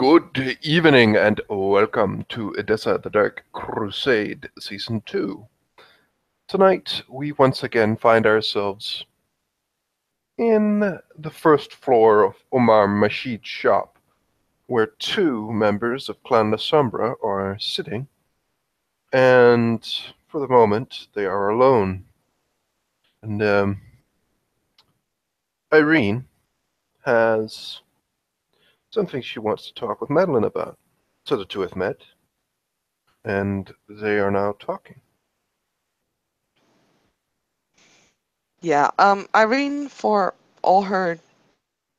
Good evening and welcome to Edessa the Dark Crusade Season 2. Tonight we once again find ourselves in the first floor of Omar Mashid's shop, where two members of Clan La Sombra are sitting, and for the moment they are alone. And Irene has something she wants to talk with Madeline about. So the two have met, and they are now talking. Yeah, Irene, for all her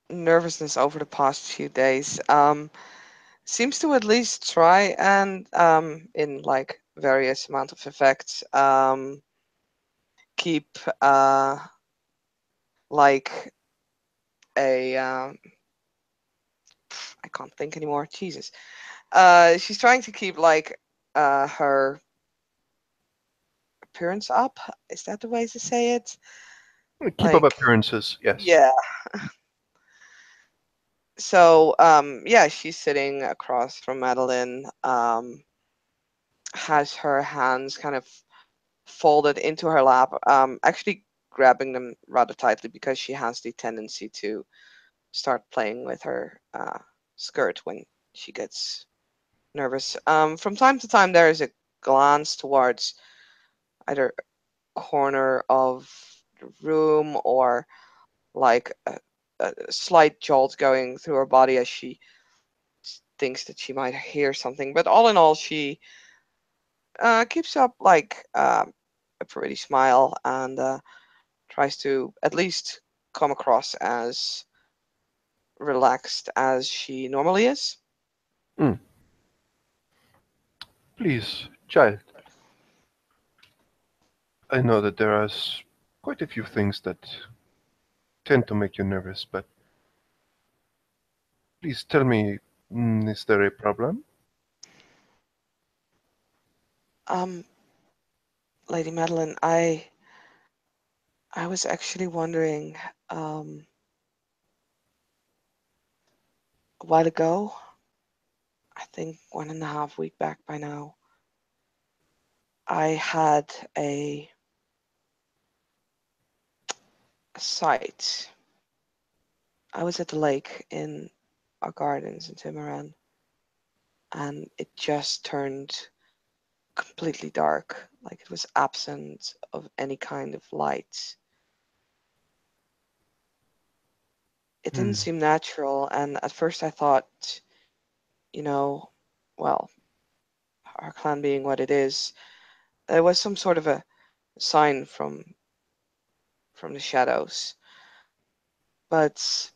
nervousness over the past few days, seems to at least try and, in like various amount of effects, keep like a I can't think anymore. Jesus. She's trying to keep like her appearance up. Is that the way to say it? Keep up Like, appearances, yes. yeah. So, yeah, she's sitting across from Madeline. Has her hands kind of folded into her lap, actually grabbing them rather tightly because she has the tendency to start playing with her skirt when she gets nervous. From time to time, there is a glance towards either a corner of the room or like a slight jolt going through her body as she thinks that she might hear something. But all in all, she keeps up like a pretty smile and tries to at least come across as relaxed as she normally is. Mm. Please, child, I know that there are quite a few things that tend to make you nervous, but please tell me, is there a problem? Um, Lady Madeline, I was actually wondering, um, a while ago, I think 1.5 week back by now, I had a sight. I was at the lake in our gardens in Timaran, and it just turned completely dark, like it was absent of any kind of light. It didn't Hmm. seem natural, and at first I thought, you know, well, our clan being what it is, there was some sort of a sign from the shadows. But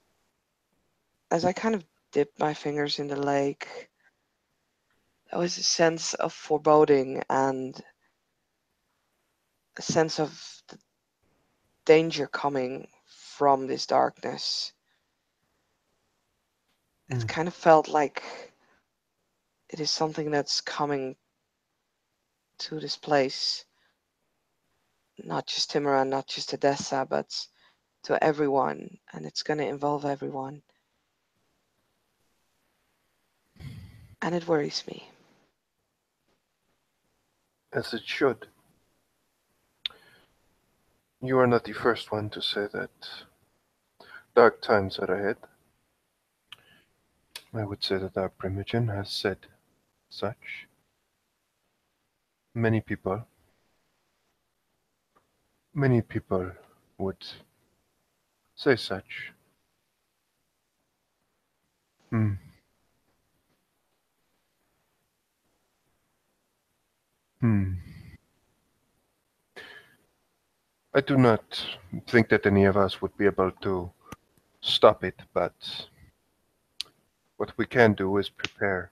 as I kind of dipped my fingers in the lake, there was a sense of foreboding and a sense of the danger coming from this darkness. It Hmm. kind of felt like it is something that's coming to this place, not just Timuran, not just Odessa, but to everyone, and it's going to involve everyone. And it worries me. As it should. You are not the first one to say that dark times are ahead. I would say that our Primogen has said such. Many people, many people would say such. Hmm. Hmm. I do not think that any of us would be able to stop it, but what we can do is prepare.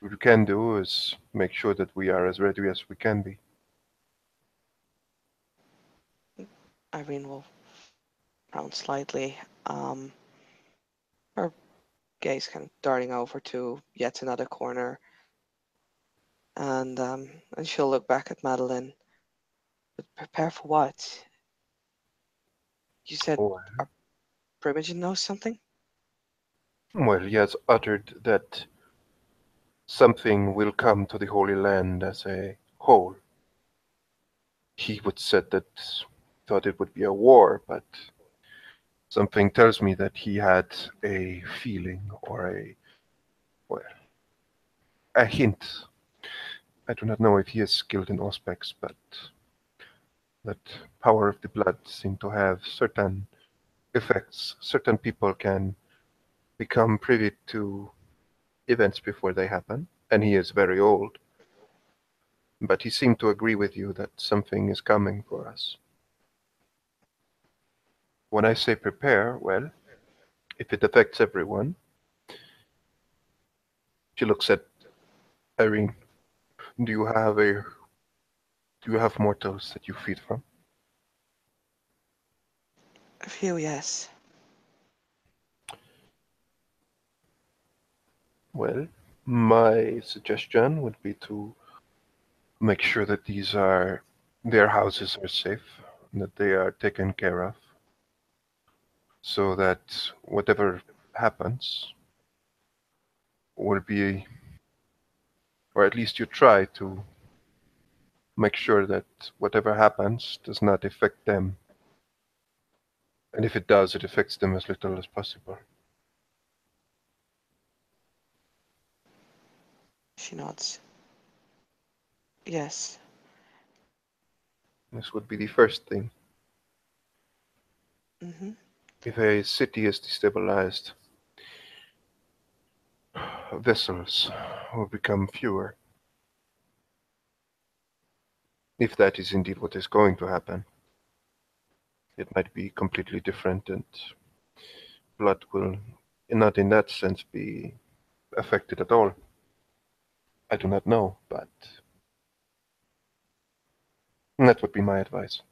What we can do is make sure that we are as ready as we can be. Irene will frown slightly, um, her gaze kind of darting over to yet another corner, and she'll look back at Madeline. But prepare for what? You said Or our Primogen knows something? Well, he has uttered that something will come to the Holy Land as a whole. He would said that thought it would be a war, but something tells me that he had a feeling or well, a hint. I do not know if he is skilled in aspects, but that power of the blood seemed to have certain effects. Certain people can become privy to events before they happen, and he is very old. But he seemed to agree with you that something is coming for us. When I say prepare, well, if it affects everyone, she looks at Irene. Do you have a do you have mortals that you feed from? A few, yes. Well, my suggestion would be to make sure that these are their houses are safe, that they are taken care of, so that whatever happens will be, or at least you try to make sure that whatever happens does not affect them. And if it does, it affects them as little as possible. She nods. Yes. This would be the first thing. Mm-hmm. If a city is destabilized, vessels will become fewer, if that is indeed what is going to happen. It might be completely different, and blood will not in that sense be affected at all. I do not know, but that would be my advice.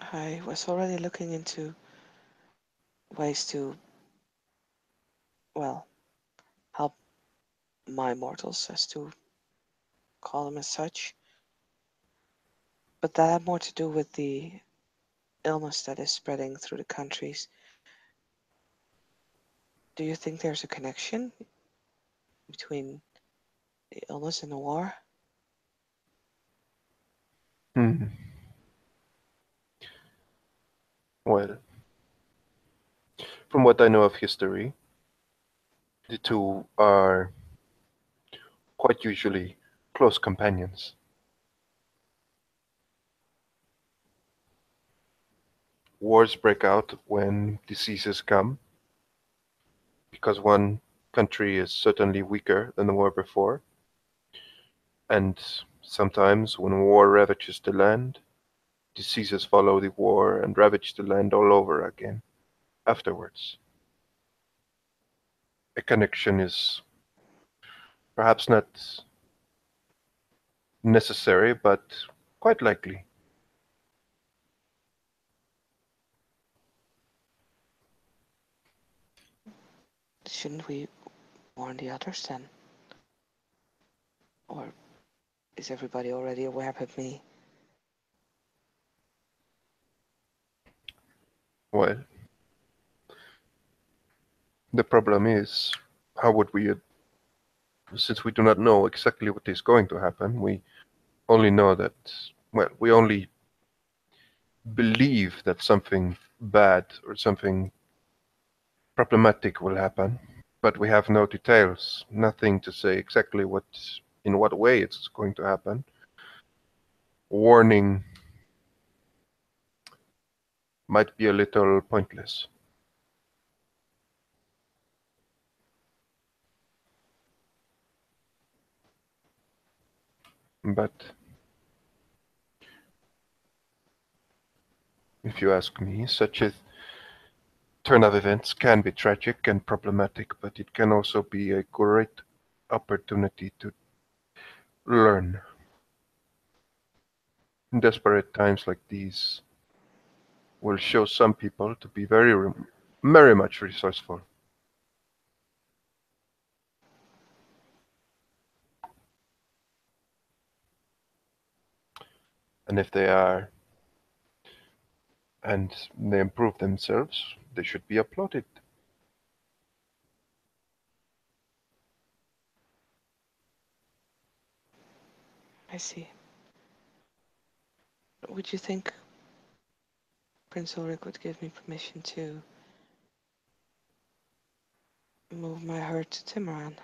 I was already looking into ways to, well, help my mortals, as to call them as such. But that had more to do with the illness that is spreading through the countries. Do you think there's a connection between the illness and the war? Hmm. Well, from what I know of history, the two are quite usually close companions. Wars break out when diseases come, because one country is certainly weaker than the war before, and sometimes when war ravages the land, diseases follow the war and ravage the land all over again afterwards. A connection is perhaps not necessary, but quite likely. Shouldn't we warn the others then? Or is everybody already aware but me? Well, the problem is, how would we, since we do not know exactly what is going to happen, we only know that, well, we only believe that something bad or something problematic will happen, but we have no details, nothing to say exactly in what way it's going to happen. Warning might be a little pointless, but if you ask me, such a turn of events can be tragic and problematic, but it can also be a great opportunity to learn. In desperate times like these will show some people to be very much resourceful. And if they are, and they improve themselves, they should be uploaded. I see. Would you think Prince Ulrich would give me permission to move my herd to Timuran?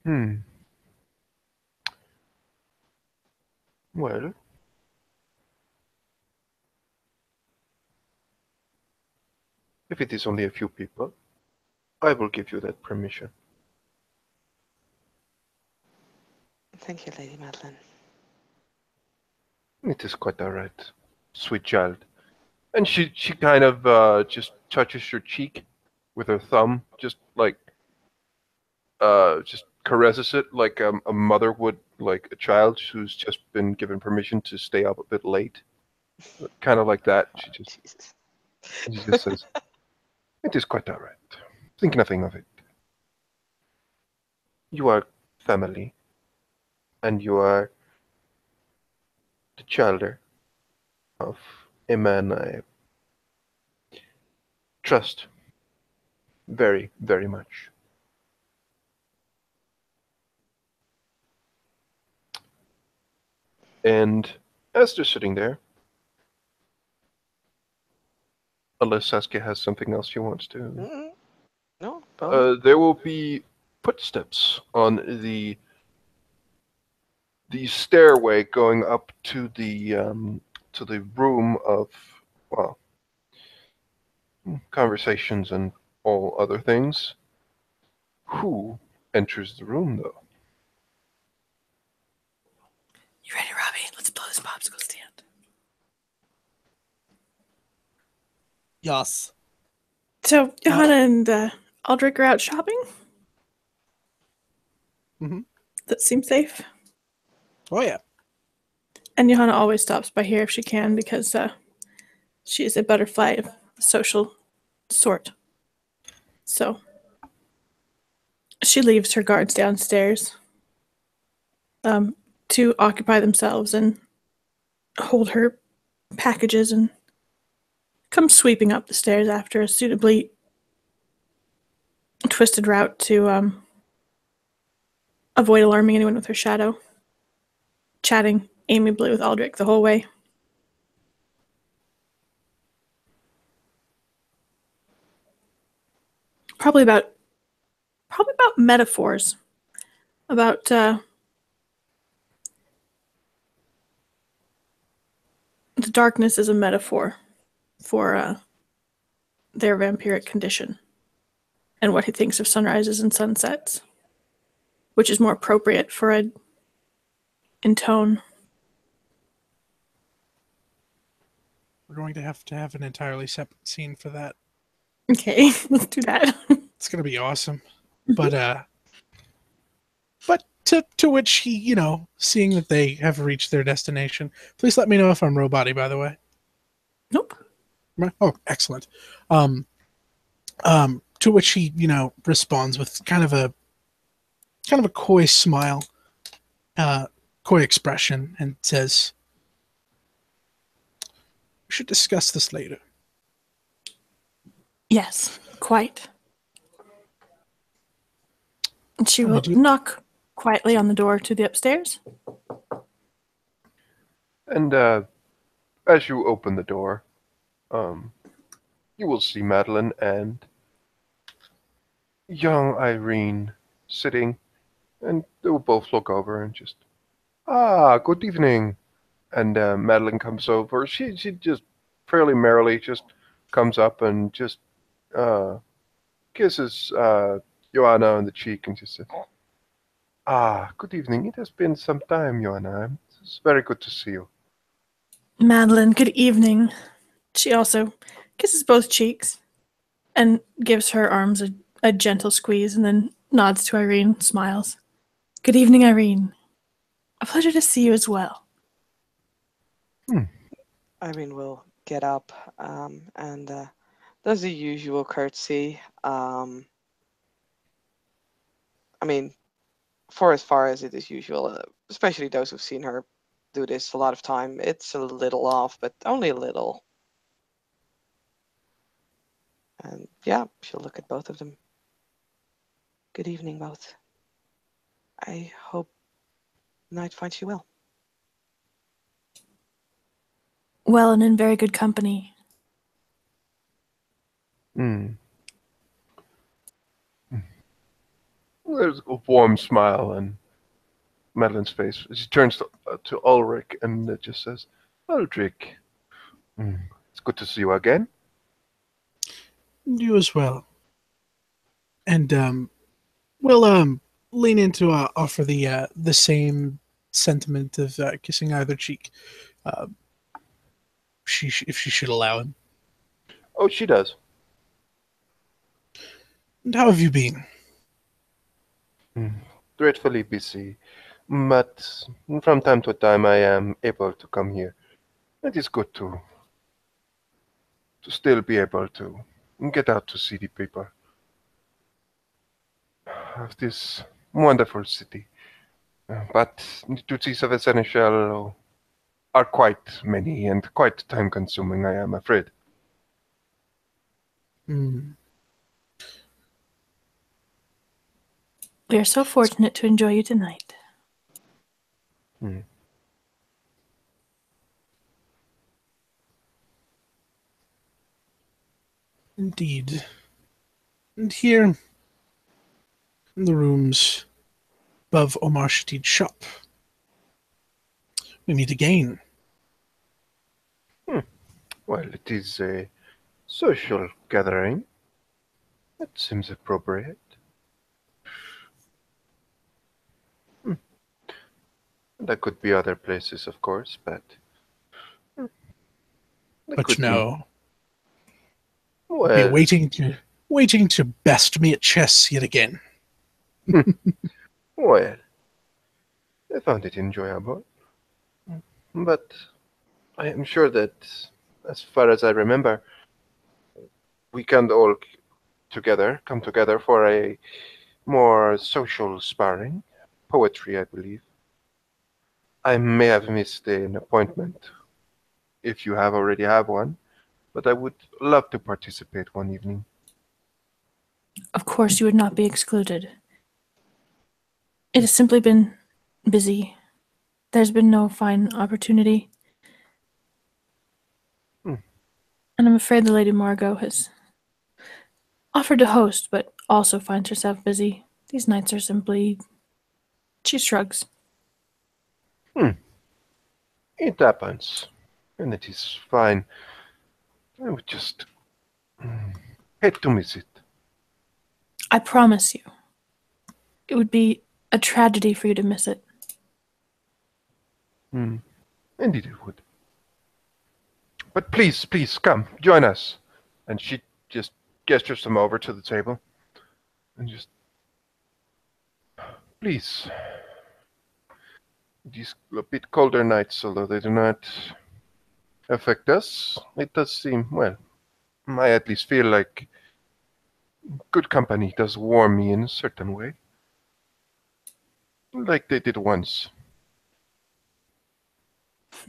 Hmm. Well, if it is only a few people, I will give you that permission. Thank you, Lady Madeline. It is quite all right, sweet child. And she kind of just touches your cheek with her thumb, just like just caresses it like a mother would like a child who's just been given permission to stay up a bit late, kind of like that. Oh, Jesus. She just says, "It is quite all right. Think nothing of it. You are family, and you are the child of a man I trust very, very much." And as they're sitting there, unless Saskia has something else she wants to, Mm-mm. No, go ahead. there will be footsteps on the stairway going up to the room of, well, conversations and all other things. Who enters the room though? You ready, Robbie? Let's blow this popsicle stand. Yes. So Johanna and Aldrich are out shopping. Mhm. That seems safe. Oh yeah. And Johanna always stops by here if she can because she is a butterfly of the social sort. So she leaves her guards downstairs to occupy themselves and hold her packages and come sweeping up the stairs after a suitably twisted route to avoid alarming anyone with her shadow, chatting amiably with Aldrich the whole way. Probably about metaphors, about the darkness is a metaphor for their vampiric condition and what he thinks of sunrises and sunsets, which is more appropriate for a in tone. We're going to have an entirely separate scene for that. Okay, let's do that. It's gonna be awesome. But to which he, seeing that they have reached their destination, please let me know if I'm robot-y, by the way. Nope. Oh, excellent. To which he, responds with kind of a coy smile, coy expression, and says, "We should discuss this later." Yes, quite. And she will Would you- knock quietly on the door to the upstairs. And as you open the door, you will see Madeline and young Irene sitting, and they will both look over and just, good evening. And Madeline comes over. She just fairly merrily just comes up and just kisses Joanna on the cheek and just says, good evening. It has been some time, Joanna. It's very good to see you. Madeline, good evening. She also kisses both cheeks and gives her arms a gentle squeeze and then nods to Irene, smiles. Good evening, Irene. A pleasure to see you as well. Irene will get up and does the usual courtesy. I mean, for as far as it is usual, especially those who've seen her do this a lot of time. It's a little off, but only a little. And yeah, she'll look at both of them. Good evening, both. I hope the night finds you well. Well, and in very good company. Hmm. There's a warm smile on Madeline's face. She turns to Ulrich and just says, Ulrich, it's good to see you again. You as well. And we'll lean into offer the same sentiment of kissing either cheek. Uh, if she should allow him. Oh, she does. And how have you been? Dreadfully busy, but from time to time I am able to come here. It is good to still be able to get out to see the people of this wonderful city. But the duties of a seneschal are quite many and quite time-consuming, I am afraid. Hmm. We are so fortunate to enjoy you tonight. Hmm. Indeed. And here, in the rooms above Omar Shatid's shop, we meet again. Well, it is a social gathering. That seems appropriate. There could be other places, of course, but there But could be. no, be Well, waiting to best me at chess yet again. well, I found it enjoyable, but I am sure that, as far as I remember, we can all come together for a more social sparring. Poetry, I believe. I may have missed an appointment, if you have already have one, but I would love to participate one evening. Of course, you would not be excluded. It has simply been busy. There's been no fine opportunity. Hmm. And I'm afraid the Lady Margot has offered to host, but also finds herself busy. These nights are simply. She shrugs. It happens, and it is fine. I would just hate to miss it. I promise you, it would be a tragedy for you to miss it. Indeed it would. But please, please, come, join us. And she just gestures them over to the table. And just, please. These a bit colder nights, although they do not affect us, it does seem, well, I at least feel like good company does warm me in a certain way. Like they did once.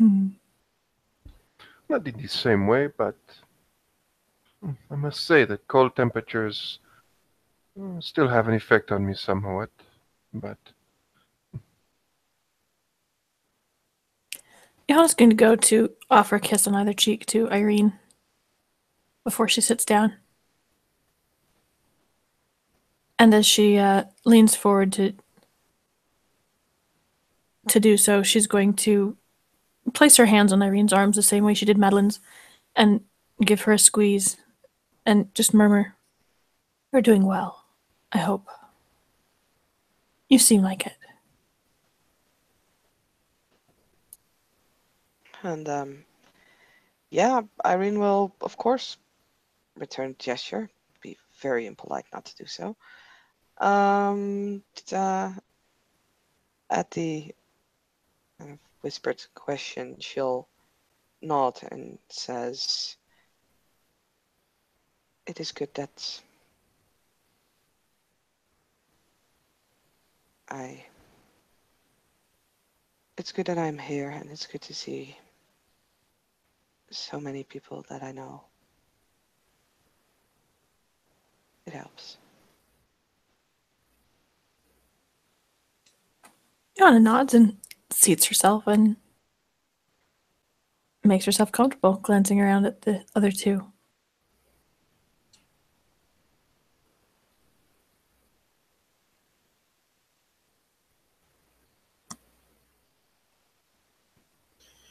Not in the same way, but I must say that cold temperatures still have an effect on me somewhat. But Johanna's going to go to offer a kiss on either cheek to Irene before she sits down. And as she leans forward to do so, she's going to place her hands on Irene's arms the same way she did Madeline's and give her a squeeze and just murmur, "You're doing well, I hope. You seem like it." And yeah, Irene will, of course, return the gesture. Be very impolite not to do so. At the kind of whispered question, she'll nod and says, "It is good that I It's good that I'm here, and it's good to see so many people that I know. It helps. Johanna nods and seats herself and makes herself comfortable, glancing around at the other two.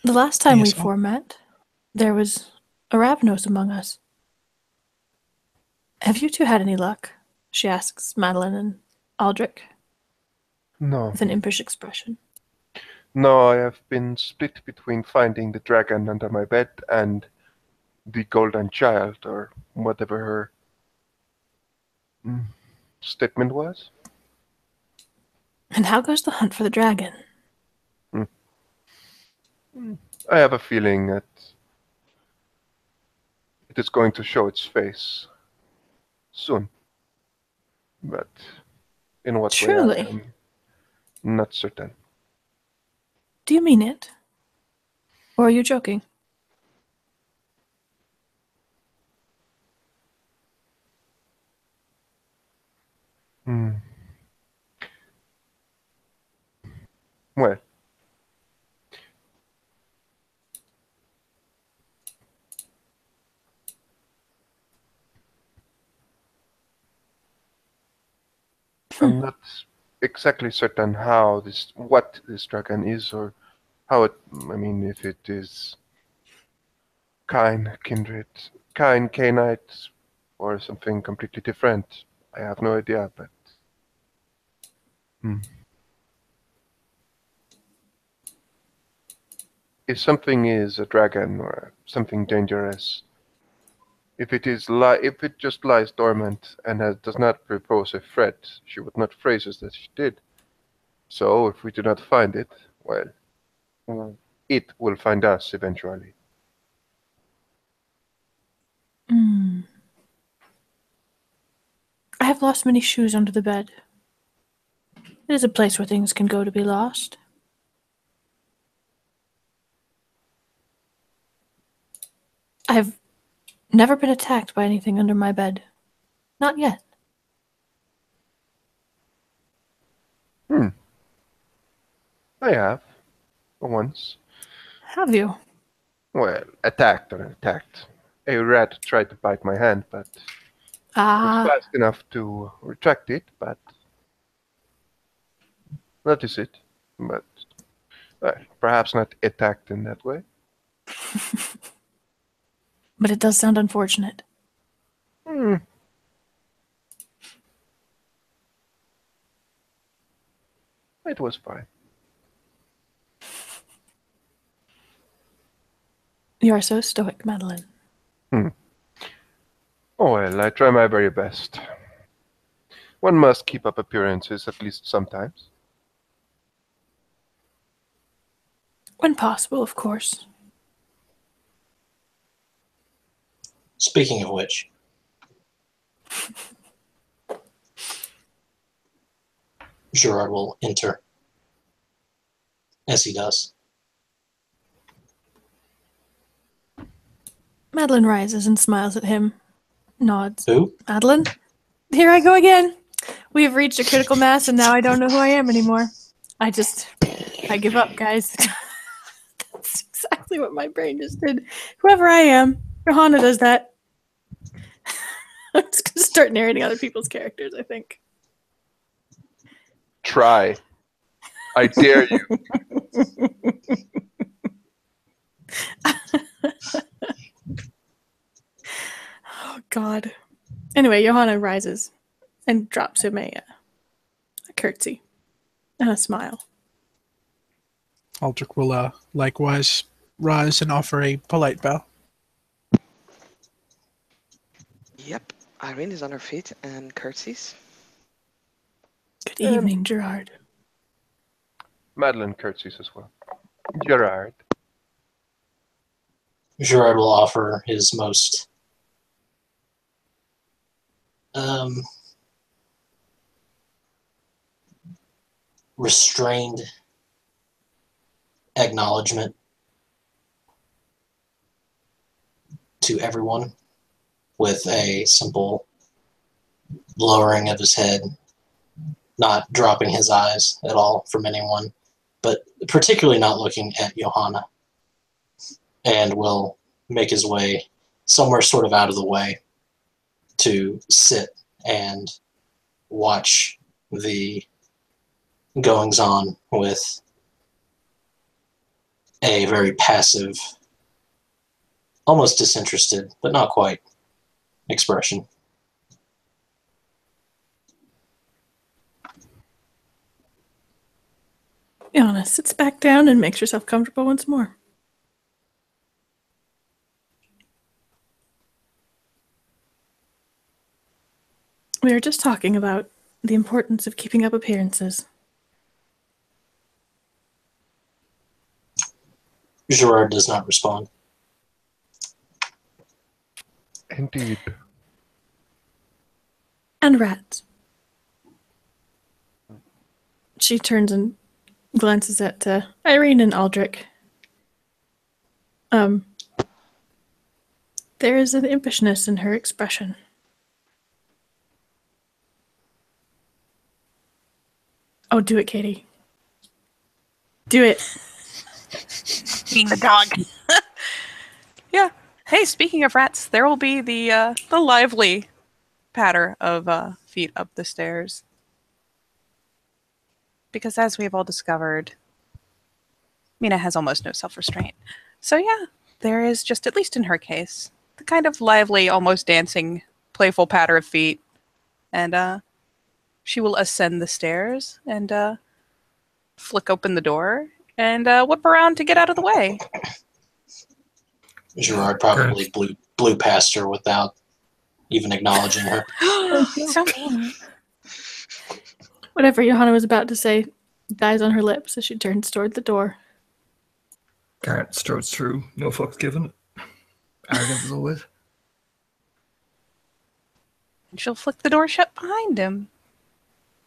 The last time we Yes, four met, there was a Ravnos among us. Have you two had any luck? She asks Madeline and Aldrich No. with an impish expression. No, I have been split between finding the dragon under my bed and the golden child, or whatever her statement was. And how goes the hunt for the dragon? I have a feeling that it is going to show its face soon. But in what way, I Truly? am not certain. Do you mean it? Or are you joking? Hmm. Well, I'm not exactly certain what this dragon is, or how it, I mean, if it is kind, kindred, kind, canite, or something completely different. I have no idea, but if something is a dragon or something dangerous, if it just lies dormant and does not propose a threat, she would not phrase it as she did. So if we do not find it, well, it will find us eventually. I have lost many shoes under the bed. It is a place where things can go to be lost. I have never been attacked by anything under my bed. Not yet. I have, once. Have you? Well, attacked or attacked. A rat tried to bite my hand, but was Ah, fast enough to retract it, but that is it. But perhaps not attacked in that way. but it does sound unfortunate. It was fine. You are so stoic, Madeline. Oh well, I try my very best. One must keep up appearances at least sometimes. When possible, of course. Speaking of which, Gerard will enter. As he does. Madeline rises and smiles at him, nods. Who? Madeline? Here I go again. We have reached a critical mass and now I don't know who I am anymore. I give up, guys. That's exactly what my brain just did. Whoever I am, Johanna does that. I'm just going to start narrating other people's characters, I think. Try. I dare you. Oh, God. Anyway, Johanna rises and drops him a curtsy and a smile. Aldrich will likewise rise and offer a polite bow. Yep. Irene is on her feet and curtsies. Good evening, Gerard. Madeline curtsies as well. Gerard. Gerard will offer his most restrained acknowledgement to everyone with a simple lowering of his head, not dropping his eyes at all from anyone, but particularly not looking at Johanna, and will make his way somewhere sort of out of the way to sit and watch the goings-on with a very passive, almost disinterested, but not quite, expression. Yana sits back down and makes herself comfortable once more. We were just talking about the importance of keeping up appearances. Gerard does not respond. Indeed. And rats. She turns and glances at Irene and Aldrich. There is an impishness in her expression. Oh, do it, Katie. Do it. Being the dog. Yeah. Hey, speaking of rats, there will be the lively patter of feet up the stairs. Because as we've all discovered, Mina has almost no self-restraint. So yeah, there is just, at least in her case, the kind of lively, almost dancing, playful patter of feet. And she will ascend the stairs and flick open the door and whip around to get out of the way. Gerard probably blew past her without even acknowledging her. So mean. Whatever Johanna was about to say dies on her lips as she turns toward the door. Garrett strolls through, no fucks given. Arrogant as always. And she'll flick the door shut behind him.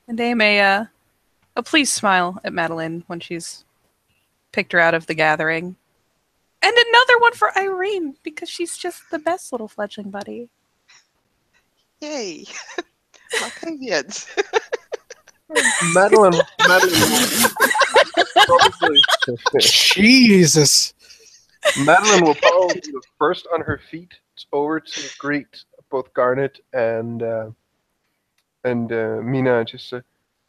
And aim a pleased smile at Madeline when she's picked her out of the gathering. And another one for Irene, because she's just the best little fledgling buddy. Yay! My Canadians. Madeline probably, Jesus. Madeline will probably be the first on her feet over to greet both Garnet and Mina. Just say,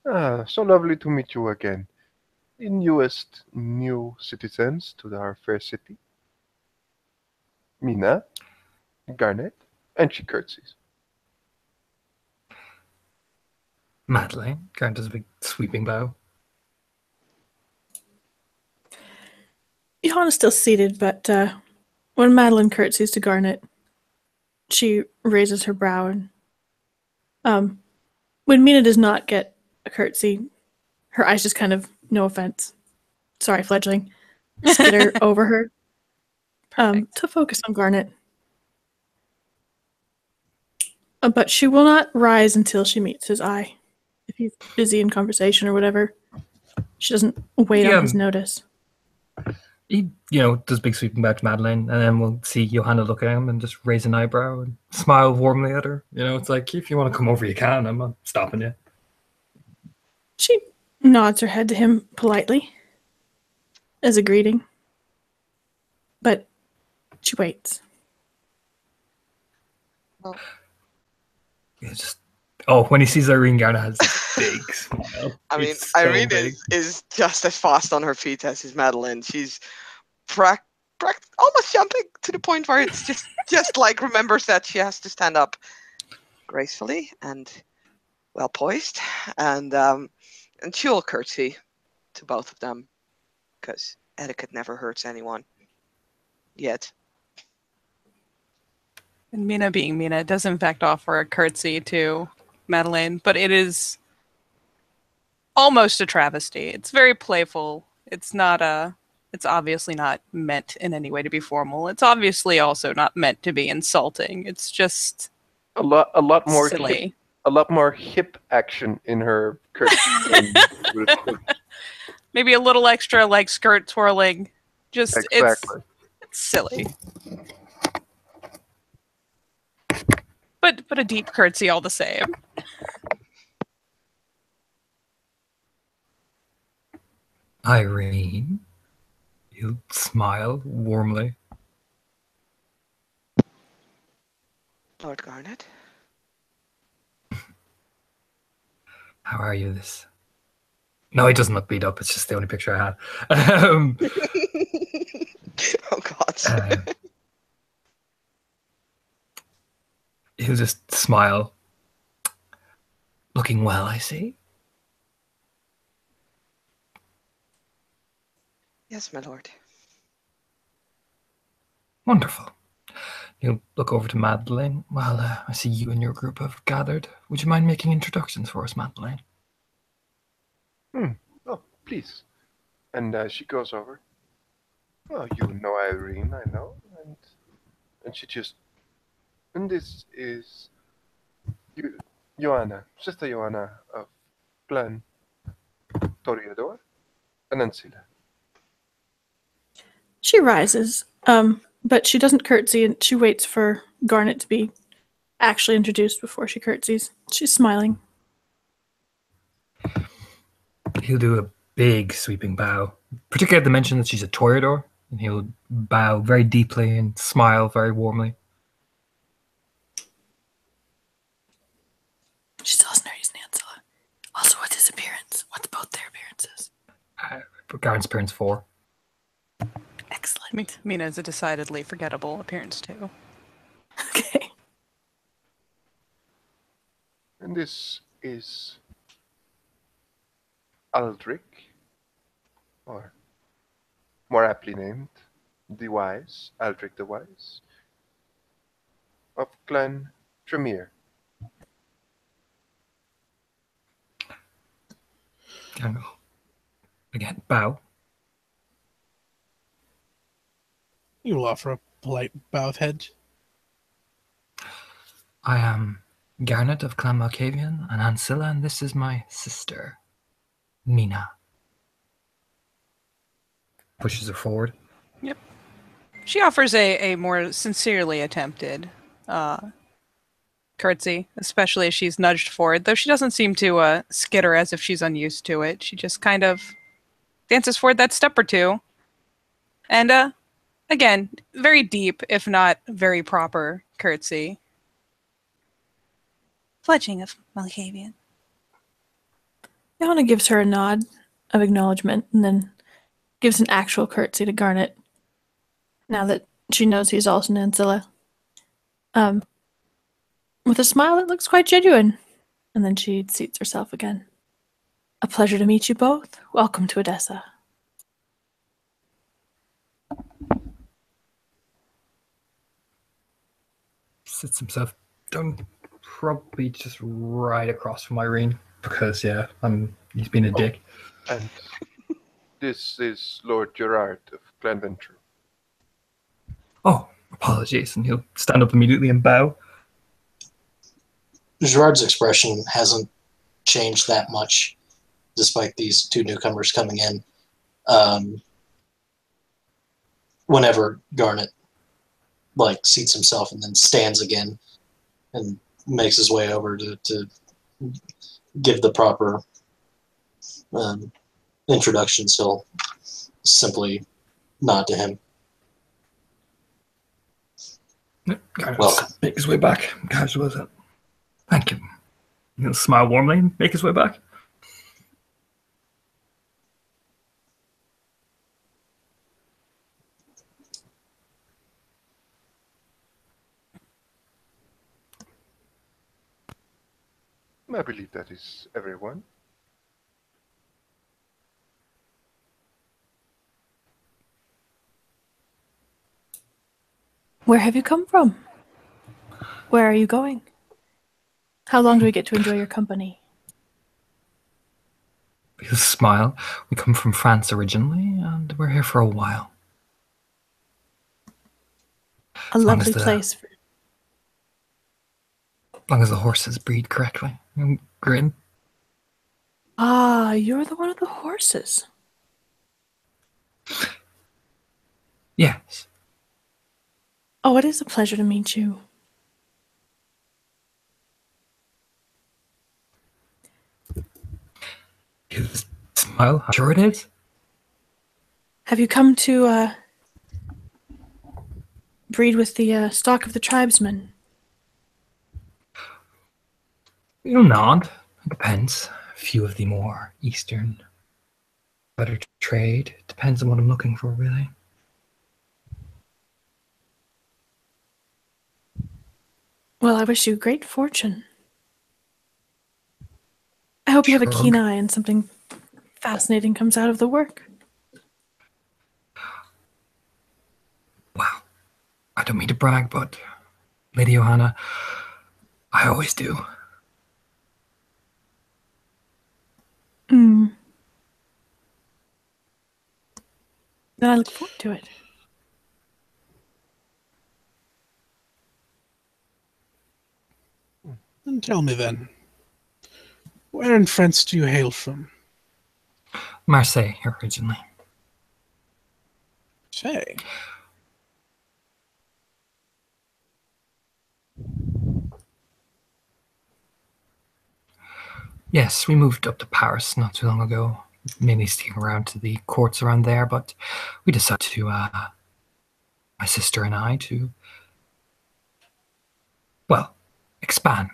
so lovely to meet you again. The newest new citizens to our fair city. Mina, Garnet, and she curtsies. Madeline. Garrett does a big sweeping bow. Johanna's still seated, but when Madeline curtsies to Garnet, she raises her brow. And when Mina does not get a curtsy, her eyes just kind of, no offense, sorry, fledgling, skitter over her to focus on Garnet. But she will not rise until she meets his eye. If he's busy in conversation or whatever, she doesn't wait on his notice. He, does big sweeping back to Madeline, and then we'll see Johanna look at him and just raise an eyebrow and smile warmly at her. It's like, if you want to come over, you can. I'm not stopping you. She nods her head to him politely as a greeting, but she waits. When he sees Irene, Garnet has a big smile. I mean, It's so Irene big. is just as fast on her feet as is Madeline. She's almost jumping to the point where it's just like remembers that she has to stand up gracefully and well poised, and she'll curtsy to both of them because etiquette never hurts anyone. Yet. And Mina being Mina does in fact offer a curtsy to Madeline, but it is almost a travesty. It's very playful. It's obviously not meant in any way to be formal. It's obviously also not meant to be insulting. It's just A lot more silly. a lot more hip action in her curtsy. Maybe a little extra like skirt twirling. Just Exactly. it's silly. But a deep curtsy all the same. Irene, you smile warmly. Lord Garnet. How are you this? No, he doesn't look beat up. It's just the only picture I had. Oh God. He'll just smile. Looking well, I see. Yes, my lord. Wonderful. He'll look over to Madeline. Well, I see you and your group have gathered. Would you mind making introductions for us, Madeline? Oh, please. And she goes over. Oh, you know Irene, I know. And she just... And this is... Joanna, Sister Joanna of Glen Toreador. And then Sila. She rises, but she doesn't curtsy, and she waits for Garnet to be actually introduced before she curtsies. She's smiling. He'll do a big sweeping bow, particularly at the mention that she's a Toreador, and he'll bow very deeply and smile very warmly. She tells her he's Nansela. Also, what's his appearance? What's both their appearances? Garen's appearance 4. Excellent. Mina is a decidedly forgettable appearance too. Okay. And this is Aldrich, or more aptly named, the Wise, Aldrich the Wise, of Glen Tremere. Garen, again, bow. You'll offer a polite bow of head. I am Garnet of Clan Malkavian and Ancilla, and this is my sister, Mina. Pushes her forward. Yep. She offers a more sincerely attempted curtsy, especially as she's nudged forward, though she doesn't seem to skitter as if she's unused to it. She just kind of dances forward that step or two. And again, very deep, if not very proper curtsy. Fledging of Malkavian. Johanna gives her a nod of acknowledgement and then gives an actual curtsy to Garnet, now that she knows he's also Nansilla. With a smile that looks quite genuine. And then she seats herself again. A pleasure to meet you both. Welcome to Odessa. Sits himself down, probably just right across from Irene, because yeah, he's been a dick. And this is Lord Gerard of Glenventure. Oh, apologies, and he'll stand up immediately and bow. Gerard's expression hasn't changed that much, despite these two newcomers coming in. Whenever Garnet seats himself and then stands again and makes his way over to give the proper introductions, he'll simply nod to him. Welcome. Make his way back. Casual as that. Thank you. He'll smile warmly and make his way back. I believe that is everyone. Where have you come from? Where are you going? How long do we get to enjoy your company? He'll smile. We come from France originally, and we're here for a while. A lovely place. As long as the horses breed correctly. And grin. Ah, you're the one of the horses. Yes. Oh, it is a pleasure to meet you. You smile. I'm sure it is. Have you come to breed with the stock of the tribesmen? Not. It depends. A few of the more eastern, better trade. Depends on what I'm looking for, really. Well, I wish you great fortune. I hope you have a keen eye and something fascinating comes out of the work. Wow. I don't mean to brag, but Lady Johanna, I always do. Mm. Then I look forward to it. And tell me then, where in France do you hail from? Marseille, originally. Say, Yes, we moved up to Paris not too long ago, mainly sticking around to the courts around there, but we decided to, my sister and I, to, well, expand.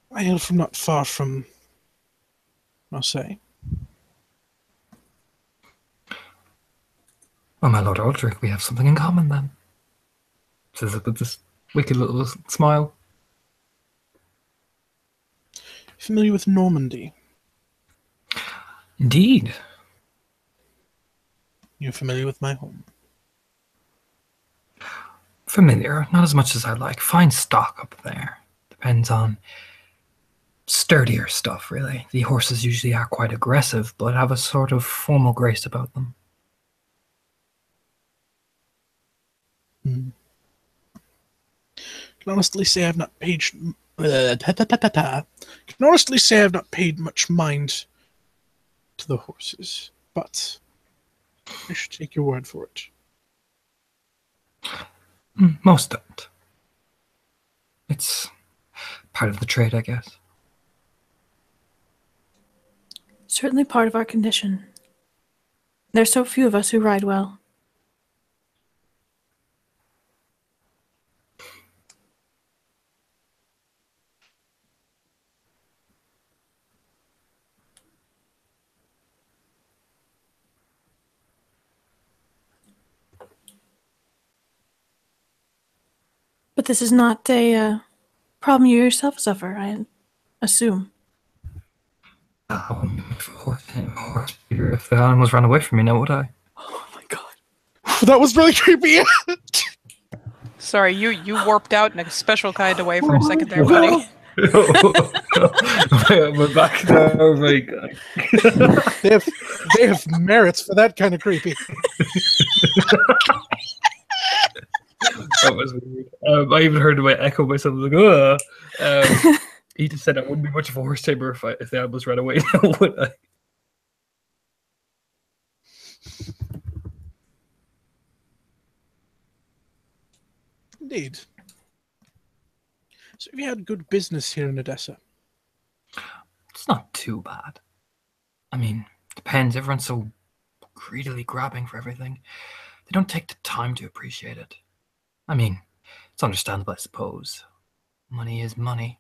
I hail from not far from Marseille. Well, my Lord Aldrich, we have something in common then. Says it with this wicked little smile. Familiar with Normandy? Indeed. You're familiar with my home? Familiar, not as much as I'd like. Fine stock up there. Depends on sturdier stuff, really. The horses usually are quite aggressive, but have a sort of formal grace about them. Hmm. Can honestly say I've not paid. Can honestly say I've not paid much mind to the horses, but I should take your word for it. Most don't. It's part of the trade, I guess. Certainly part of our condition. There's so few of us who ride well. But this is not a problem you yourself suffer, I assume. If the animals ran away from me, now would I? Oh my god. That was really creepy. Sorry, you warped out in a special kind of way for a second there, buddy. We're back now. Oh my god. they have merits for that kind of creepy. That was weird. I even heard my echo myself. I was like, oh. He just said I wouldn't be much of a horse tamer if the animals ran away. Now would I? Indeed. So have you had good business here in Odessa? It's not too bad. I mean, depends. Everyone's so greedily grabbing for everything. They don't take the time to appreciate it. I mean, it's understandable, I suppose. Money is money.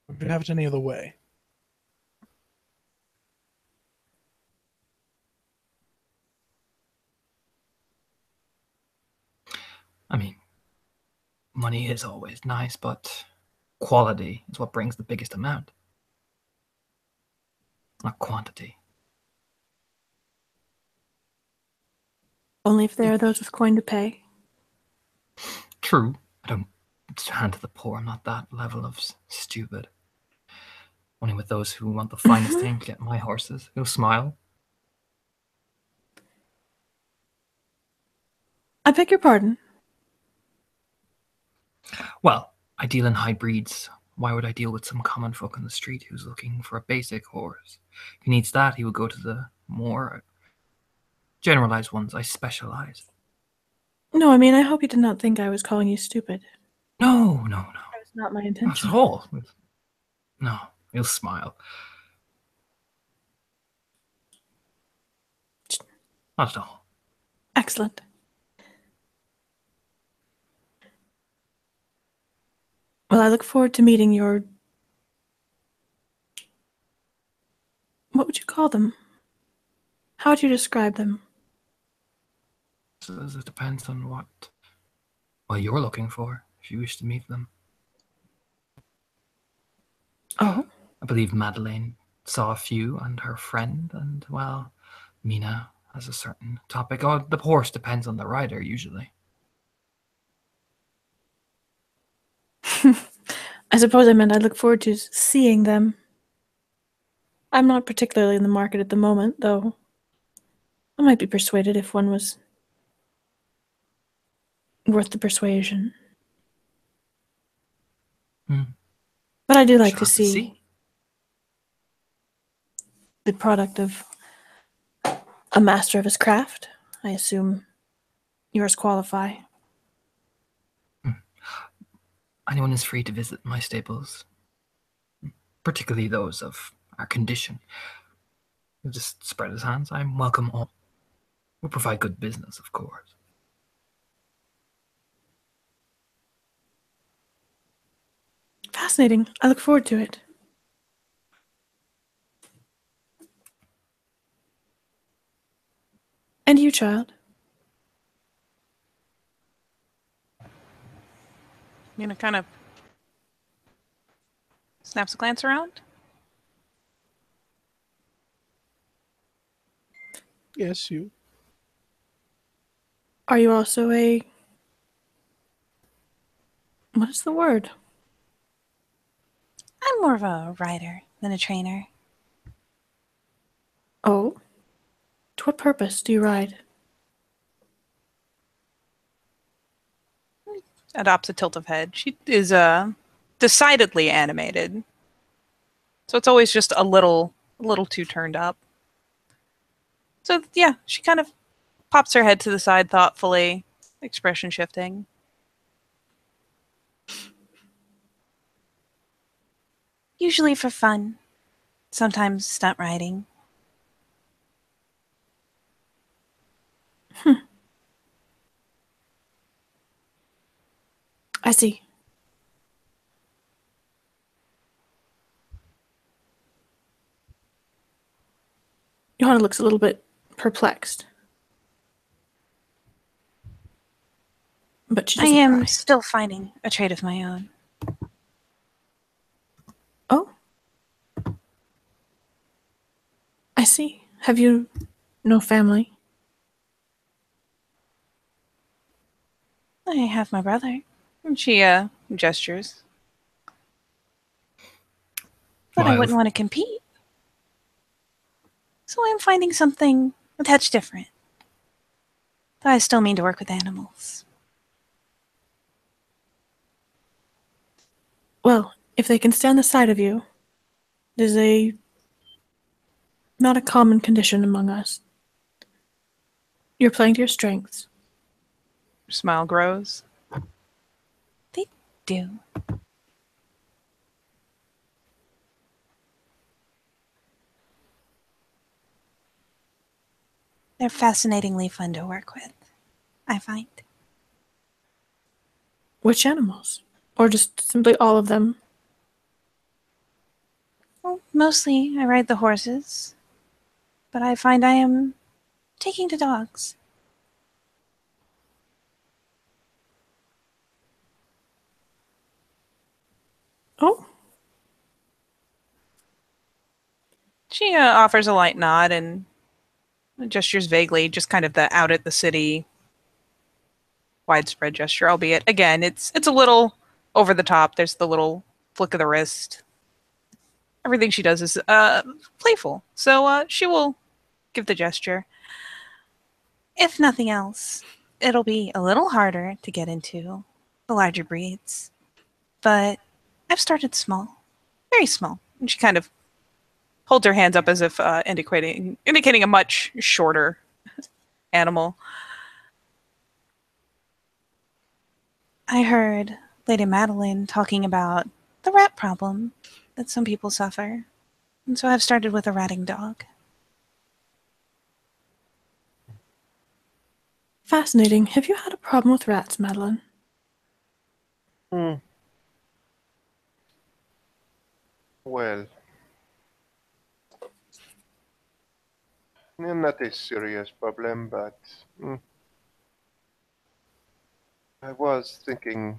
Would you have it any other way? I mean, money is always nice, but quality is what brings the biggest amount, not quantity. Only if there are those with coin to pay. True. I don't hand to the poor. I'm not that level of stupid. Only with those who want the finest thing to get my horses. He'll smile. I beg your pardon. Well, I deal in high breeds. Why would I deal with some common folk on the street who's looking for a basic horse? If he needs that, he will go to the more generalized ones. I specialize. No, I mean, I hope you did not think I was calling you stupid. No. That was not my Not intention. at all. No, he'll smile. Not at all. Excellent. Well, I look forward to meeting your... What would you call them? How would you describe them? So it depends on what you're looking for, if you wish to meet them. Oh? I believe Madeleine saw a few and her friend, and, well, Mina has a certain topic. Oh, the horse depends on the rider, usually. I suppose I meant I look forward to seeing them. I'm not particularly in the market at the moment, though I might be persuaded if one was worth the persuasion. But I do like to see the product of a master of his craft. I assume yours qualify. Anyone is free to visit my stables, particularly those of our condition. He'll just spread his hands. I'm welcome all. We'll provide good business, of course. Fascinating. I look forward to it. And you, child? Mina kind of snaps a glance around. Yes, you. Are you also a... What is the word? I'm more of a rider than a trainer. Oh? To what purpose do you ride? Adopts a tilt of head. She is decidedly animated. So it's always just a little too turned up. So yeah, she kind of pops her head to the side thoughtfully, expression shifting. Usually for fun. Sometimes stunt riding. I see. Johanna looks a little bit perplexed. But she I doesn't am cry. still finding a trade of my own. Oh? I see. Have you no family? I have my brother. And she gestures. But I Miles. wouldn't want to compete. So I'm finding something a touch different. Though I still mean to work with animals. Well, if they can stand the sight of you, it is not a common condition among us. You're playing to your strengths. Her smile grows. They do. They're fascinatingly fun to work with, I find. Which animals? Or just simply all of them? Well, mostly I ride the horses, but I find I am taking to dogs. Oh, She offers a light nod and gestures vaguely, just kind of the out at the city widespread gesture, albeit again, it's a little over the top. There's the little flick of the wrist. Everything she does is playful, so she will give the gesture. If nothing else, it'll be a little harder to get into the larger breeds, but I've started small, very small. And she kind of holds her hands up as if indicating a much shorter animal. I heard Lady Madeline talking about the rat problem that some people suffer, and so I've started with a ratting dog. Fascinating. Have you had a problem with rats, Madeline? Well, not a serious problem, but I was thinking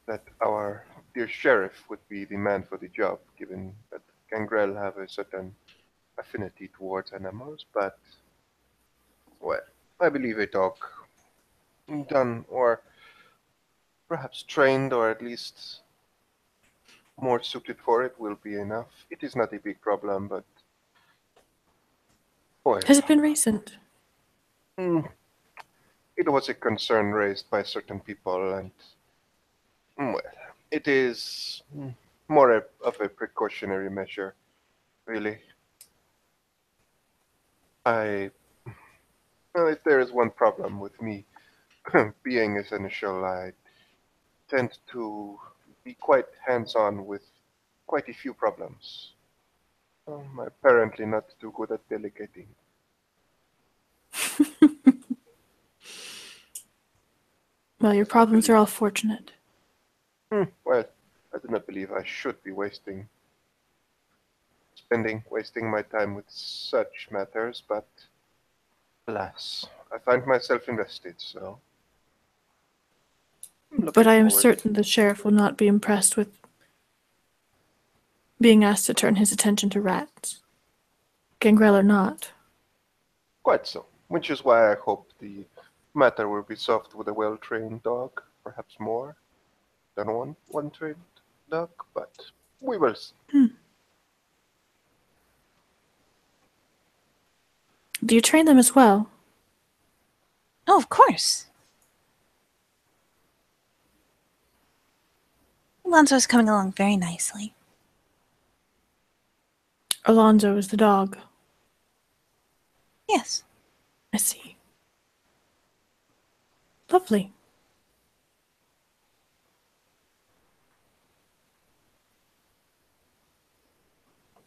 that our dear sheriff would be the man for the job, given that Gangrel have a certain affinity towards animals, but, well, I believe a dog done, or perhaps trained, or at least more suited for it will be enough. It is not a big problem, but, well, Has it been recent? it was a concern raised by certain people, and, well, it is more of a precautionary measure, really. Well, if there is one problem with me being a seneschal, I tend to be quite hands-on with quite a few problems. I'm apparently not too good at delegating. Well, your problems are all fortunate. Well, I do not believe I should be wasting my time with such matters, but alas, I find myself invested, so I'm But looking I am forward. certain the sheriff will not be impressed with being asked to turn his attention to rats. Gangrel or not. Quite so, which is why I hope the matter will be solved with a well-trained dog, perhaps more than one trained dog, but we will see. Do you train them as well? Oh, of course. Alonzo is coming along very nicely. Alonzo is the dog. Yes. I see. Lovely.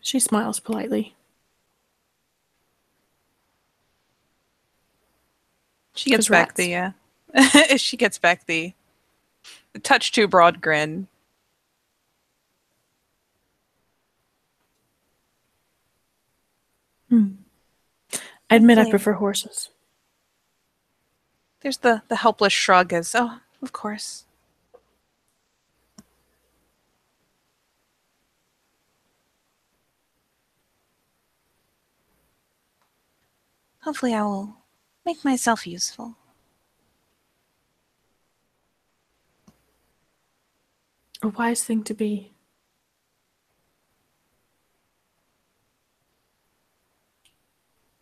She smiles politely. She gets 'Cause back rats. the touch too broad grin. I admit I Hopefully. prefer horses. There's the helpless shrug as, oh, of course. Hopefully I will make myself useful. A wise thing to be.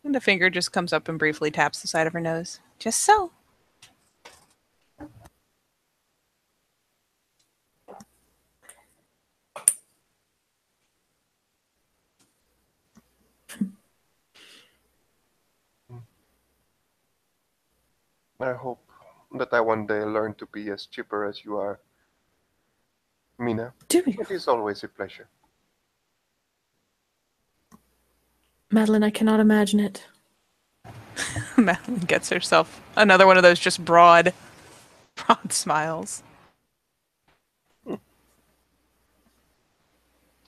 And the finger just comes up and briefly taps the side of her nose. Just so. I hope that I one day learn to be as chipper as you are, Mina. Do you? It is always a pleasure. Madeline, I cannot imagine it. Madeline gets herself another one of those just broad smiles.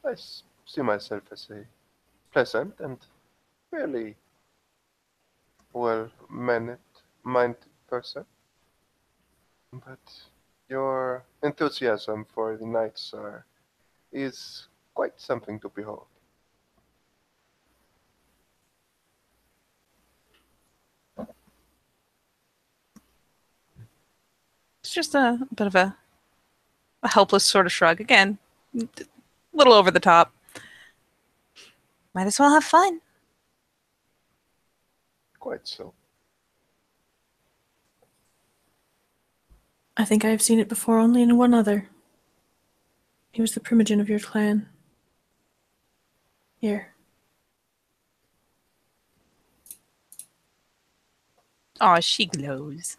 I see myself as a pleasant and fairly well-minded person, but your enthusiasm for the knights is quite something to behold. It's just a bit of a helpless sort of shrug. Again, a little over the top. Might as well have fun. Quite so. I think I have seen it before only in one other. He was the primogen of your clan. Here. Aw, she glows.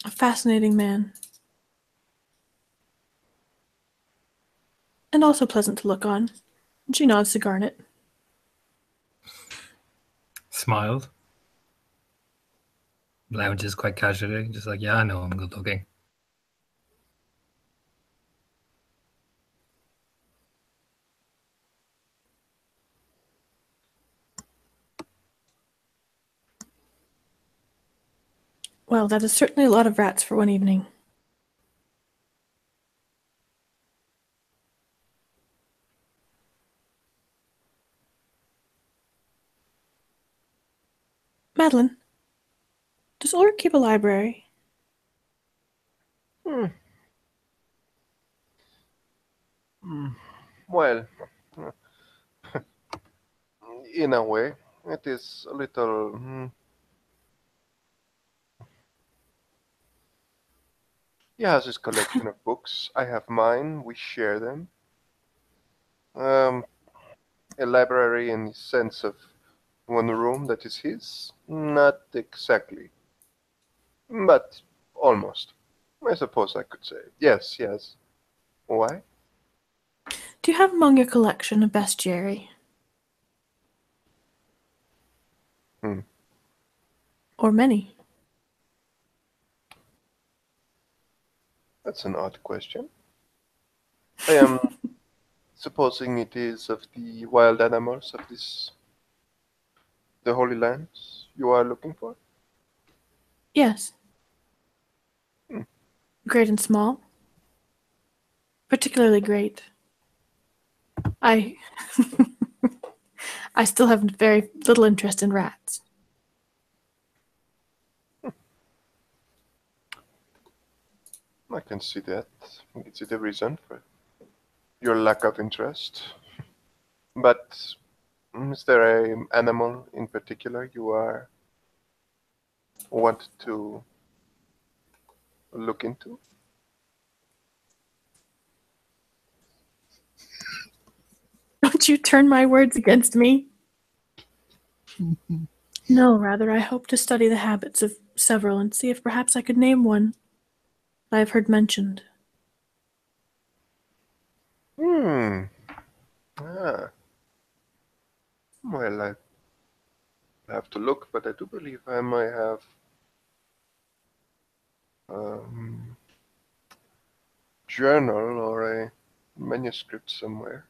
A fascinating man. And also pleasant to look on. And she nods to Garnet. Smiled. Lounges quite casually, just like, yeah, I know I'm good looking. Well, that is certainly a lot of rats for one evening. Madeline, does Ulrich keep a library? Well, in a way, it is a little. He has his collection of books. I have mine. We share them. A library in the sense of one room that is his? Not exactly, but almost. I suppose I could say. Yes, yes. Why? Do you have among your collection a bestiary? Or many? That's an odd question. I am supposing it is of the wild animals of the Holy Lands you are looking for? Yes. Great and small? Particularly great. I still have very little interest in rats. I can see that. I can see the reason for your lack of interest. But is there an animal in particular you want to look into? Don't you turn my words against me? No, rather, I hope to study the habits of several and see if perhaps I could name one I have heard mentioned. Ah. Well, I have to look, but I do believe I might have journal or a manuscript somewhere.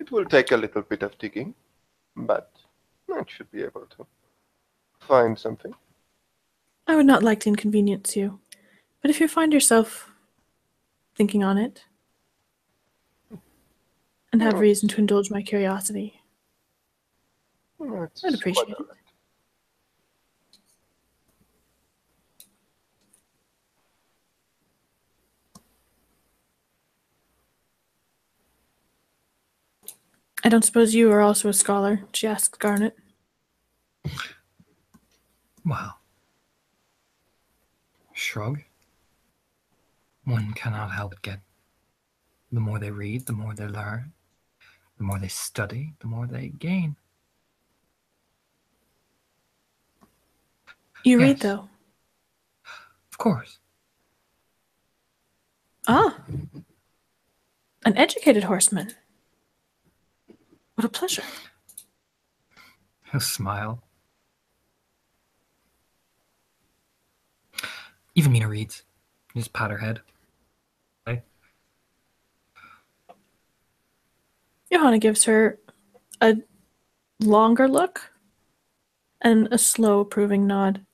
It will take a little bit of digging, but I should be able to find something. I would not like to inconvenience you, but if you find yourself thinking on it and have reason to indulge my curiosity, I'd appreciate it. I don't suppose you are also a scholar, she asked Garnet. Well, shrug. One cannot help but get. The more they read, the more they learn. The more they study, the more they gain. You read, Yes. though? Of course. Ah, an educated horseman. What a pleasure. He'll smile. Even Mina reads. Just pat her head. Johanna gives her a longer look and a slow approving nod.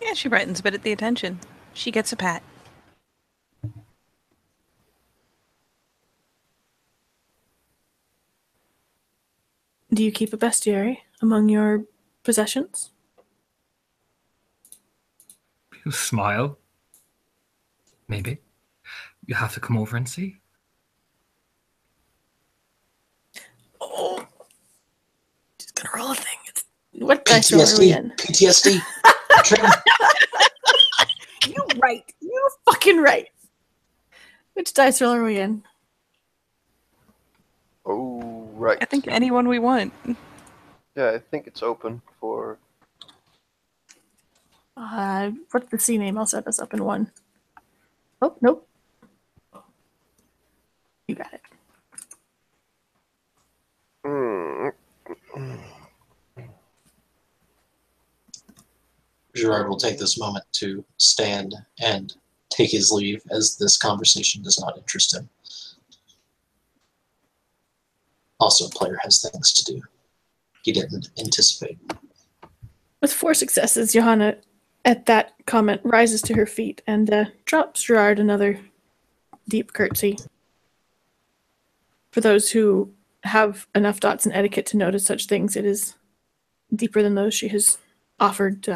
Yeah, she brightens a bit at the attention. She gets a pat. Do you keep a bestiary among your possessions? He'll smile. Maybe. You have to come over and see. Oh, gonna roll a thing. What dice roll are we in? PTSD. You right. You fucking right. Which dice roll are we in? Oh, right. I think anyone we want. Yeah, I think it's open for... What's the C name? I'll set us up in one. Oh, nope. You got it. Gerard will take this moment to stand and take his leave, as this conversation does not interest him. Also, player has things to do he didn't anticipate. With 4 successes, Johanna, at that comment, rises to her feet and drops Gerard another deep curtsy. For those who have enough dots in etiquette to notice such things, it is deeper than those she has offered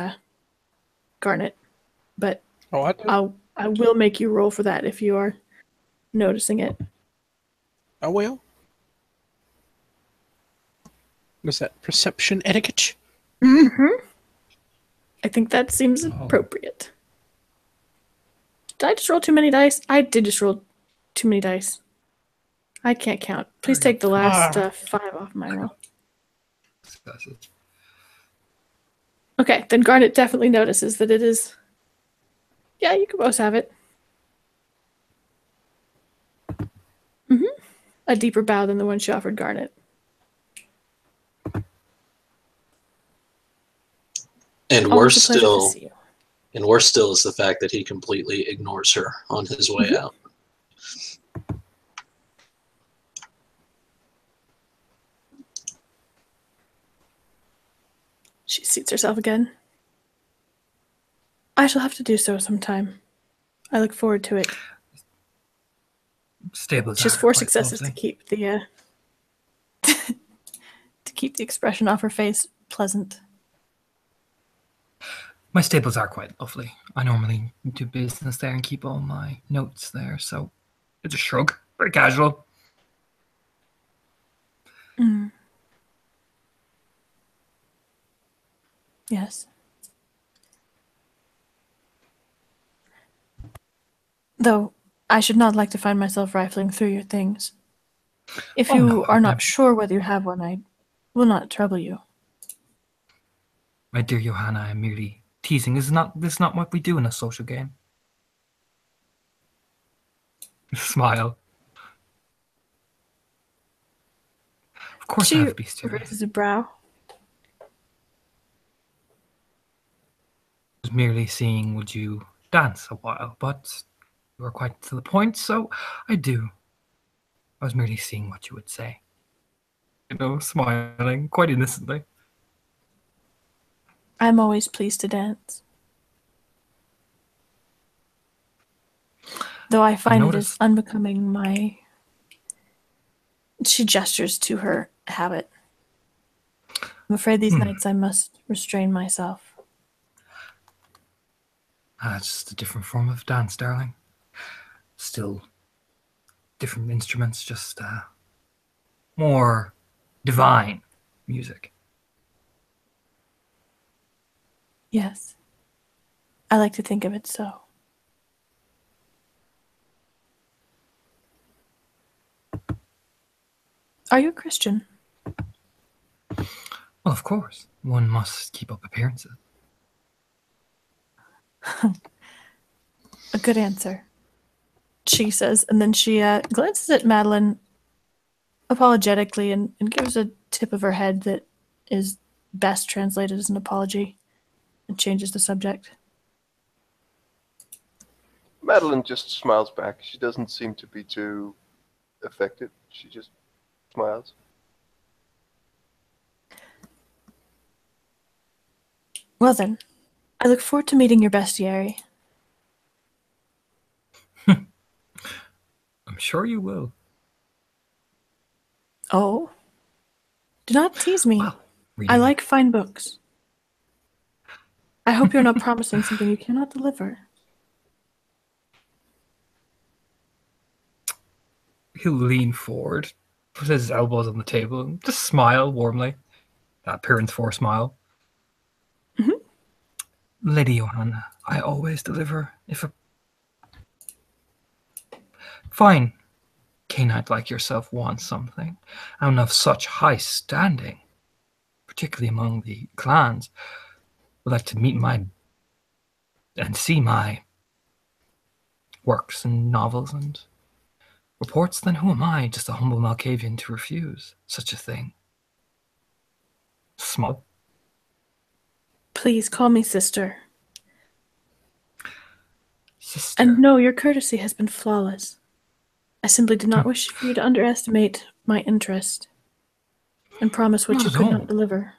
Garnet. But I will make you roll for that if you are noticing it. I will. Was that perception etiquette? Mm-hmm. I think that seems appropriate. Did I just roll too many dice? I did just roll too many dice. I can't count. Please take the last 5 off my roll. Okay, then Garnet definitely notices that it is... Yeah, you can both have it. Mm-hmm. A deeper bow than the one she offered Garnet. And Always a pleasure to see you. And worse still is the fact that he completely ignores her on his way out. She seats herself again. I shall have to do so sometime. I look forward to it. Stables. She has 4 successes to keep the to keep the expression off her face pleasant. My stables are quite lovely. I normally do business there and keep all my notes there, so it's a shrug. Very casual. Mm. Yes. Though I should not like to find myself rifling through your things. If you are not sure whether you have one, I will not trouble you. My dear Johanna, I'm merely teasing. This is not what we do in a social game. Smile. Of course I have bestiality. She raises a brow. I was merely seeing would you dance a while, but you are quite to the point, so I do. I was merely seeing what you would say. You know, smiling quite innocently. I'm always pleased to dance. Though I find it is unbecoming my... She gestures to her habit. I'm afraid these nights I must restrain myself. It's just a different form of dance, darling. Still different instruments, just more divine music. Yes. I like to think of it so. Are you a Christian? Well, of course. One must keep up appearances. A good answer, she says, and then she glances at Madeline apologetically and gives a tip of her head that is best translated as an apology and changes the subject. Madeline just smiles back. She doesn't seem to be too affected. She just smiles. Well then, I look forward to meeting your bestiary. I'm sure you will. Oh? Do not tease me. Well, I like fine books. I hope you're not promising something you cannot deliver. He'll lean forward, put his elbows on the table, and just smile warmly. appearance for a smile. Mhm. Lady Johanna, I always deliver. If a fine canine like yourself wants something, and of such high standing, particularly among the clans, would like to meet and see my works and novels and reports, then who am I, just a humble Malkavian, to refuse such a thing? Small. Please call me sister. Sister. And no, your courtesy has been flawless. I simply did not wish for you to underestimate my interest and promise what Not you at could all. not deliver.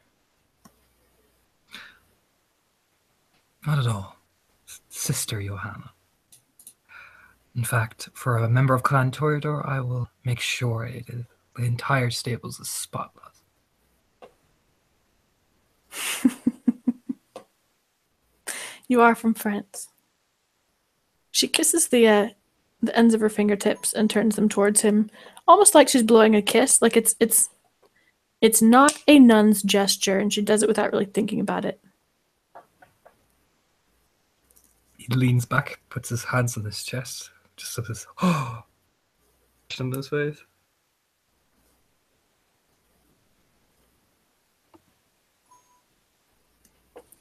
Not at all. Sister Johanna. In fact, for a member of Clan Toreador, I will make sure the entire stables is spotless. You are from France. She kisses the ends of her fingertips and turns them towards him, almost like she's blowing a kiss. Like it's not a nun's gesture, and she does it without really thinking about it. He leans back, puts his hands on his chest, just so this oh on his face.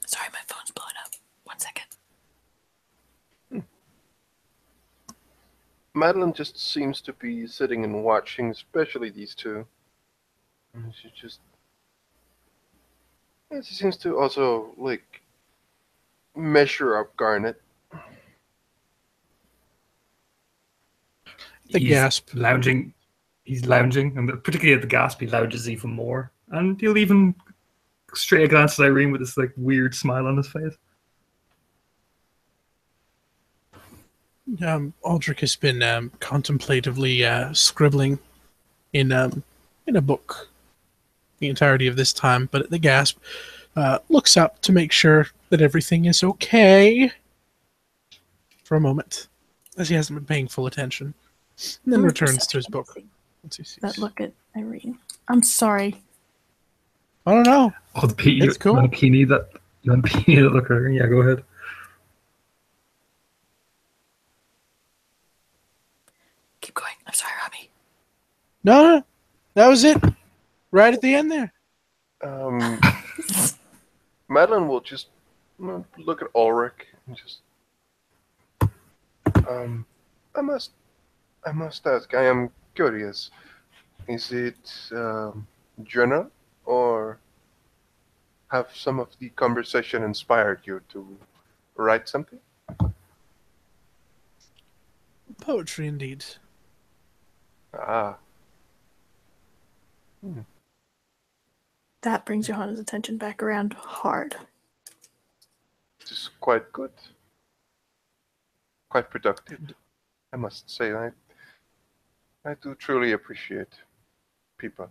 Sorry, my phone's blowing up. 1 second. Madeline just seems to be sitting and watching, especially these two. And she seems to also, like, measure up Garnet. The gasp. Lounging. He's lounging, and particularly at the gasp, he lounges even more. And he'll even straight a glance at Irene with this like weird smile on his face. Aldrich has been contemplatively scribbling in a book the entirety of this time, but at the gasp, looks up to make sure that everything is okay for a moment, as he hasn't been paying full attention, and then returns to his book. Once he sees. That look at Irene. I'm sorry. I don't know. Oh, the P. It's cool. You want a peony that look at her? Yeah, go ahead. Keep going. I'm sorry, Robbie. No, that was it. Right at the end there. Madeline will just look at Ulrich and just. I must ask. I am curious. Is it general, or have some of the conversation inspired you to write something? Poetry, indeed. Ah. That brings Johanna's attention back around hard. It is quite good. Quite productive, I must say. I do truly appreciate people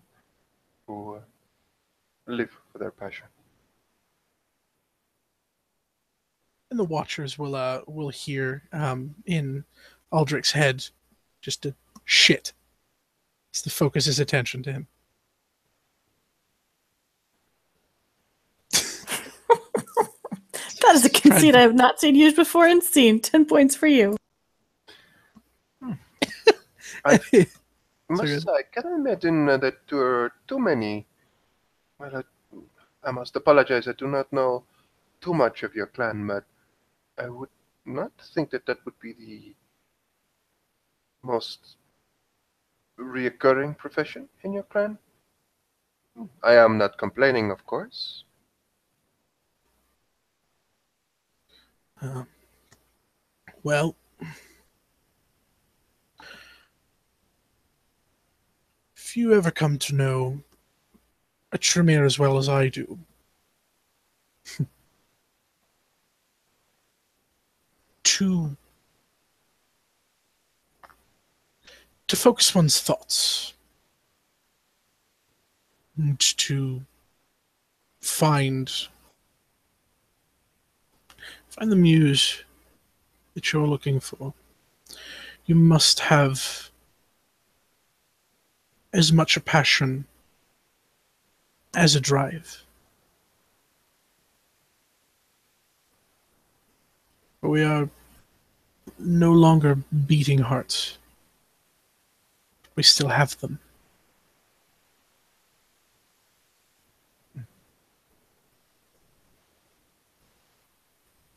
who live for their passion. And the watchers will hear in Aldrich's head just a shit. It's to focus his attention to him. That is a conceit I have not seen used before and seen. 10 points for you. I must say, I can imagine that there are too many. Well, I must apologize. I do not know too much of your clan, but I would not think that that would be the most reoccurring profession in your clan. I am not complaining, of course. Well, if you ever come to know a Tremere as well as I do, to focus one's thoughts and to find the muse that you're looking for, you must have as much a passion as a drive. We are no longer beating hearts. We still have them.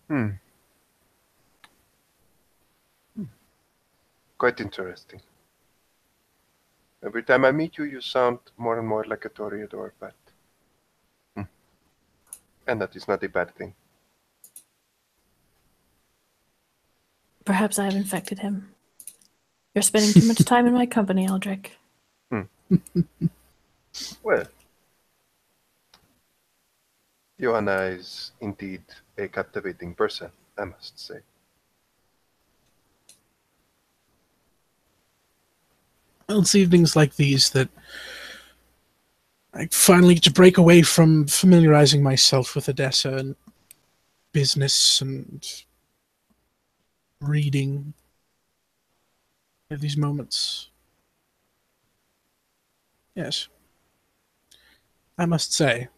Hmm. Quite interesting. Every time I meet you, you sound more and more like a Toreador, but... And that is not a bad thing. Perhaps I have infected him. You're spending too much time in my company, Eldrick. Well, Johanna is indeed a captivating person, I must say. Well, it's evenings like these that I finally get to break away from familiarizing myself with Odessa and business and reading. I have these moments. Yes. I must say,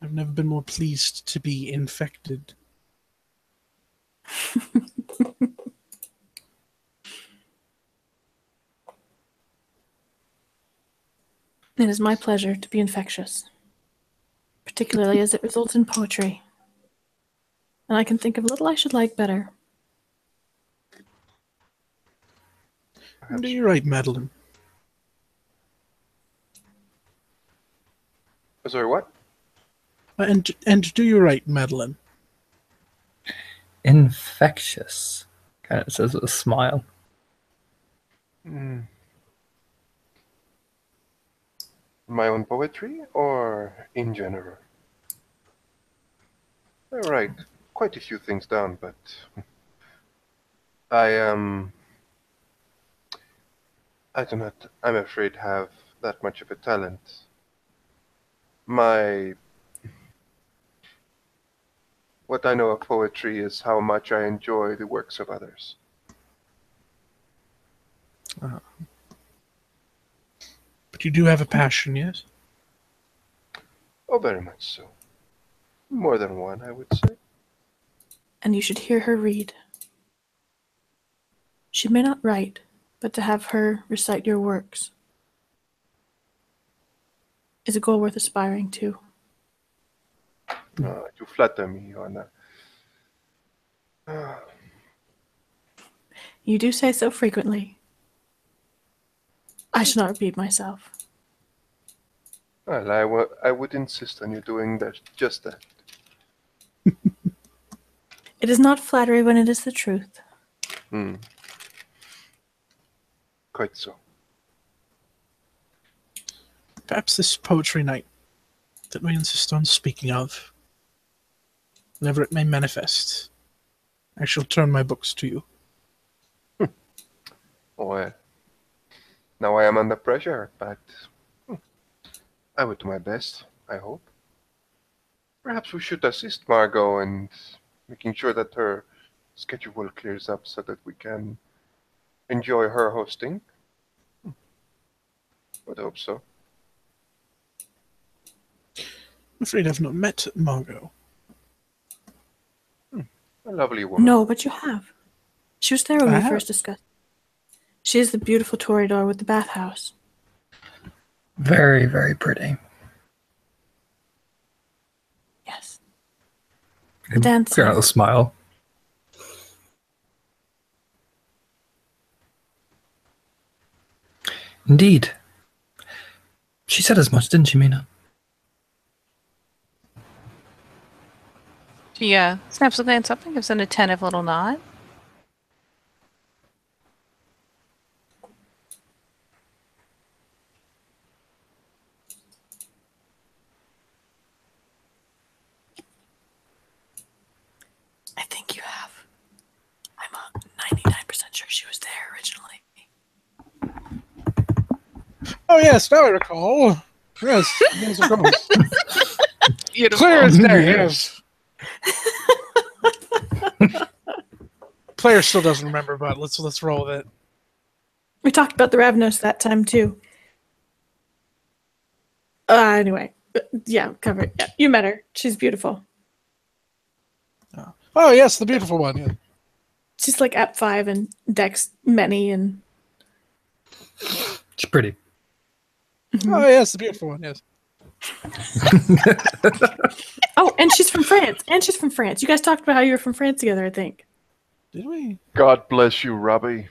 I've never been more pleased to be infected. It is my pleasure to be infectious, particularly as it results in poetry. And I can think of little I should like better. And do you write, Madeline? Sorry, what? And do you write, Madeline? Infectious. Kind of says with a smile. My own poetry, or in general? I write quite a few things down, but I do not, I'm afraid, have that much of a talent. What I know of poetry is how much I enjoy the works of others. But you do have a passion, yes? Oh, very much so. More than one, I would say. And you should hear her read. She may not write, but to have her recite your works is a goal worth aspiring to. You flatter me, Joanna. You do say so frequently. I shall not repeat myself. Well, I would insist on you doing that, just that. It is not flattery when it is the truth. Quite so. Perhaps this poetry night that we insist on speaking of, whenever it may manifest, I shall turn my books to you. Well, now I am under pressure, but I will do my best, I hope. Perhaps we should assist Margot in making sure that her schedule clears up so that we can enjoy her hosting. I would hope so. I'm afraid I've not met Margot. A lovely woman. No, but you have. She was there when I we have. first discussed. She is the beautiful Toreador with the bathhouse. Very, very pretty. Yes. A Dancing. little smile. Indeed. She said as much, didn't she, Mina? She snaps a glance up and gives an attentive little nod. I think you have. I'm 99% sure she was there originally. Oh yes, now I recall. Yes, of course. Beautiful. Clear as day, yes. Player still doesn't remember, but let's roll with it. We talked about the Ravnos that time too. Anyway, yeah, cover it. Yeah, you met her. She's beautiful. Oh yes, the beautiful one. Yeah. She's like at 5 and Dex many and She's pretty. Oh yes, the beautiful one. Yes. oh, and she's from France. And she's from France. You guys talked about how you were from France together, I think. Did we? God bless you, Robbie.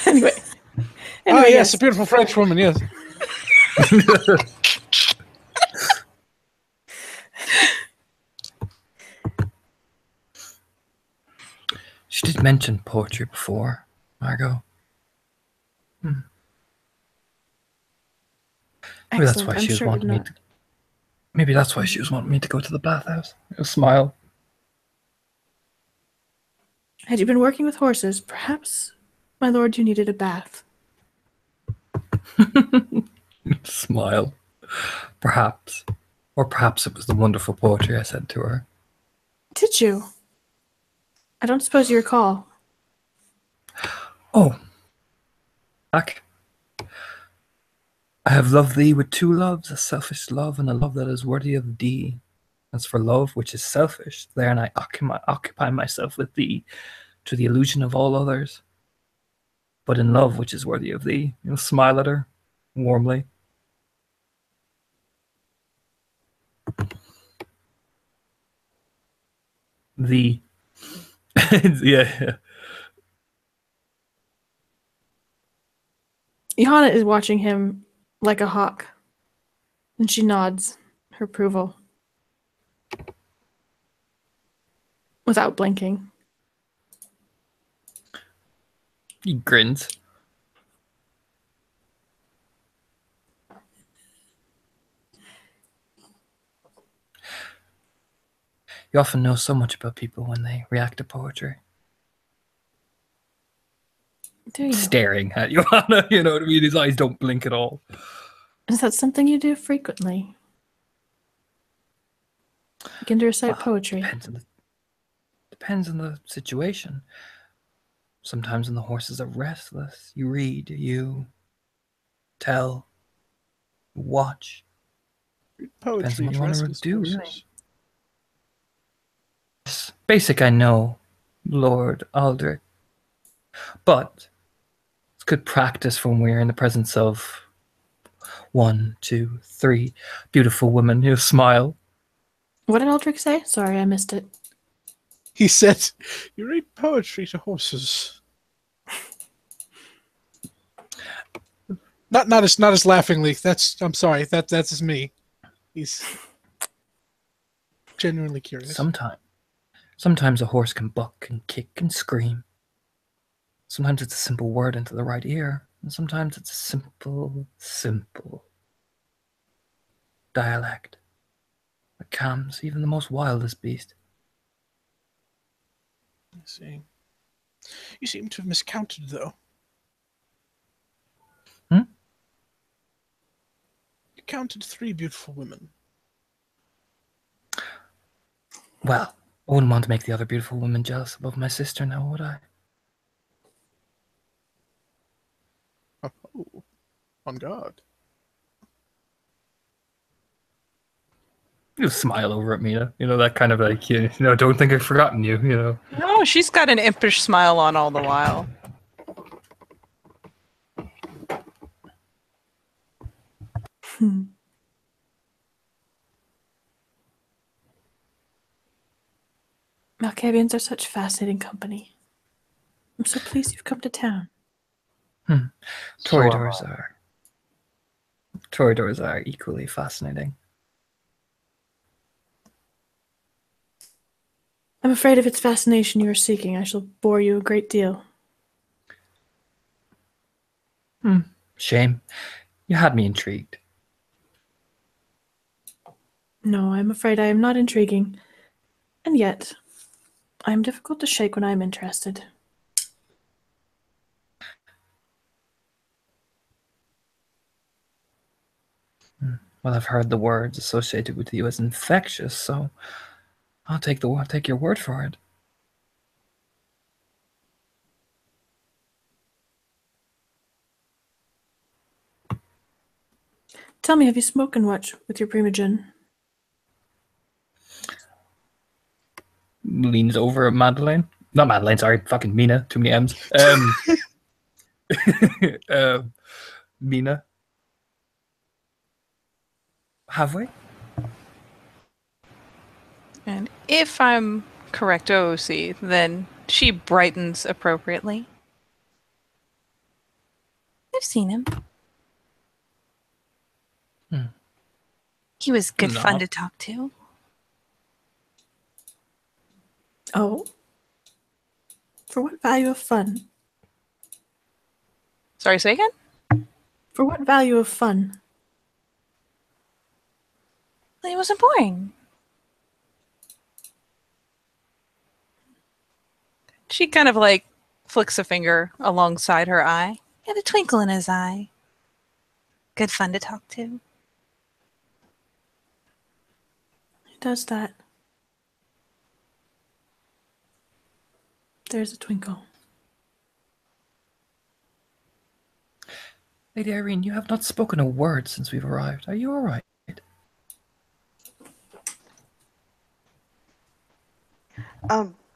Anyway. Oh yes, yes. a beautiful French woman. Yes. She did mention poetry before, Margot. Maybe that's Excellent. why I'm she was sure it would wanting me not. to. Maybe that's why she was wanting me to go to the bathhouse. A smile. Had you been working with horses, perhaps, my lord, you needed a bath. Smile. Perhaps. Or perhaps it was the wonderful poetry I said to her. Did you? I don't suppose you recall. Oh. Back. I have loved thee with two loves, a selfish love and a love that is worthy of thee. As for love, which is selfish, therein I occupy myself with thee, to the illusion of all others. But in love, which is worthy of thee, you'll smile at her, warmly. The yeah. Johanna is watching him like a hawk, and she nods her approval without blinking. He grins. You often know so much about people when they react to poetry. Do you? Staring at Johanna, you know what I mean? His eyes don't blink at all. Is that something you do frequently? Begin to recite poetry. Depends on the situation. Sometimes when the horses are restless, you read, you tell, watch. Depends Poetry on what to you want to restless do, horses. really. Basic, I know, Lord Aldrich. But it's good practice when we're in the presence of 1, 2, 3 beautiful women who smile. What did Aldrich say? Sorry, I missed it. He said, "You read poetry to horses." Not as laughingly. I'm sorry. That's just me. He's genuinely curious. Sometimes a horse can buck and kick and scream. Sometimes it's a simple word into the right ear, and sometimes it's a simple dialect that calms even the most wildest beast. I see. You seem to have miscounted, though. Hmm? You counted 3 beautiful women. Well, I wouldn't want to make the other beautiful women jealous above my sister now, would I? Oh, on guard. You smile over at Mina, you know, that kind of like, you know, don't think I've forgotten you, you know. No, she's got an impish smile on all the while. Malkavians are such fascinating company. I'm so pleased you've come to town. Toreadors are equally fascinating. I'm afraid if it's fascination you are seeking, I shall bore you a great deal. Shame. You had me intrigued. No, I'm afraid I am not intriguing. And yet, I am difficult to shake when I am interested. Well, I've heard the words associated with you as infectious, so I'll take your word for it. Tell me, have you spoken much with your primogen? leans over at Madeleine. Not Madeleine, sorry, fucking Mina. Too many M's. Mina. Have we? And if I'm correct, OOC, then she brightens appropriately. I've seen him. Hmm. He was good fun No. to talk to. Oh. For what value of fun? Sorry, say again? For what value of fun? Well, he wasn't boring. She kind of like flicks a finger alongside her eye. He had a twinkle in his eye. Good fun to talk to. He does that. There's a twinkle. Lady Irene, you have not spoken a word since we've arrived. Are you all right?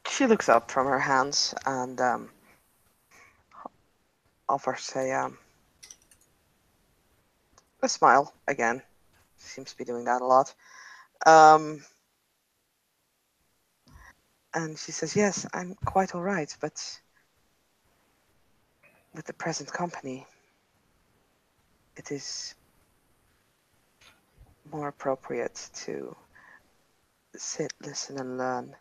She looks up from her hands and offers a smile again. Seems to be doing that a lot. And she says, "Yes, I'm quite all right, but with the present company, it is more appropriate to sit, listen, and learn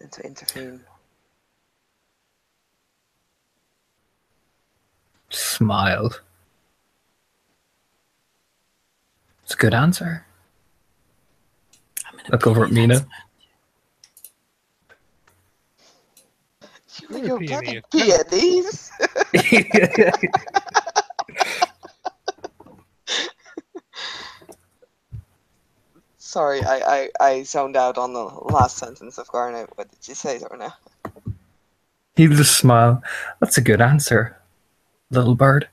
than to intervene." Smiled. It's a good answer. I'm gonna Look over at pity that Mina. You're a bloody peonies. peonies. Sorry, I zoned out on the last sentence of Garnet. What did you say, Dorna? He just smile. That's a good answer, little bird.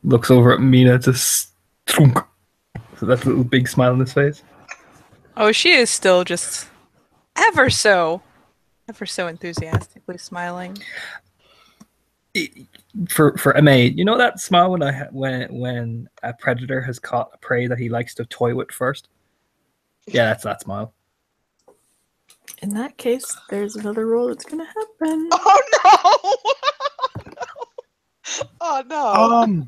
Looks over at Mina, just thunk. So that's a little big smile on his face. Oh, she is still just ever so enthusiastically smiling. For MA, you know that smile when a predator has caught a prey that he likes to toy with first? Yeah, that's that smile. In that case, there's another roll that's gonna happen. Oh no! Oh no!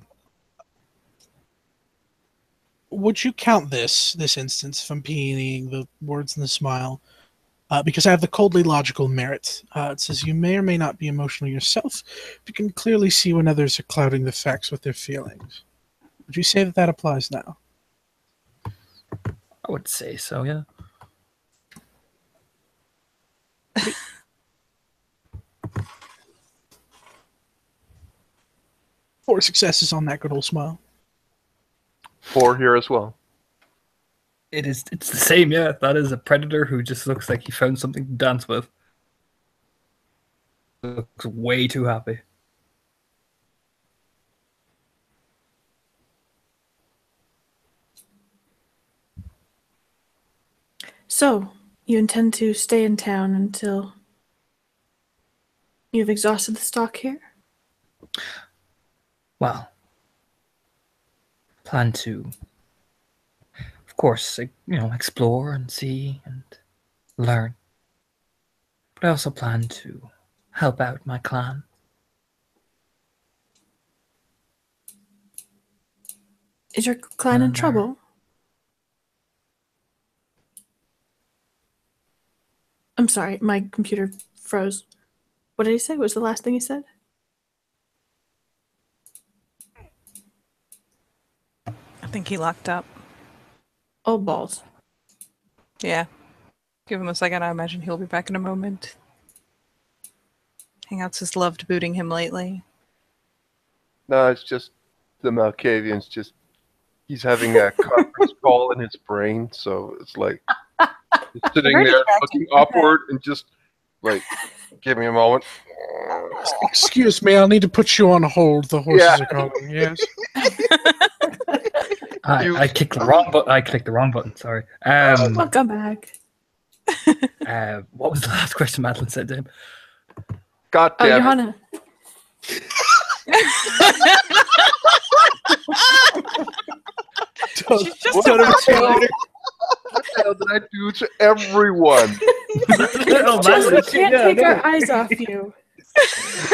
Would you count this instance from peeing the words in the smile? Because I have the coldly logical merit. It says you may or may not be emotional yourself, but you can clearly see when others are clouding the facts with their feelings. Would you say that applies now? I would say so, yeah. Four successes on that good old smile. 4 here as well. It's the same, yeah. That is a predator who just looks like he found something to dance with. Looks way too happy. So, you intend to stay in town until you've exhausted the stock here? Well, plan to, of course, explore and see and learn. But I also plan to help out my clan. Is your clan in trouble? I'm sorry, my computer froze. What did he say? What was the last thing he said? I think he locked up. Oh, balls. Yeah. Give him a second. I imagine he'll be back in a moment. Hangouts has loved booting him lately. No, it's just the Malkavian's just, he's having a conference call in his brain, so it's like, he's sitting Very there distracting. looking upward and just like, give me a moment. Excuse me, I'll need to put you on hold. The horses Yeah. are calling. Yes. I clicked the wrong button. I clicked the wrong button. Sorry. Welcome back. What was the last question Madeline said to him? God Oh, damn it. Johanna. She's just What a the cheerleader. hell did I do to everyone? Oh, Just Madeline, can't take our eyes off you.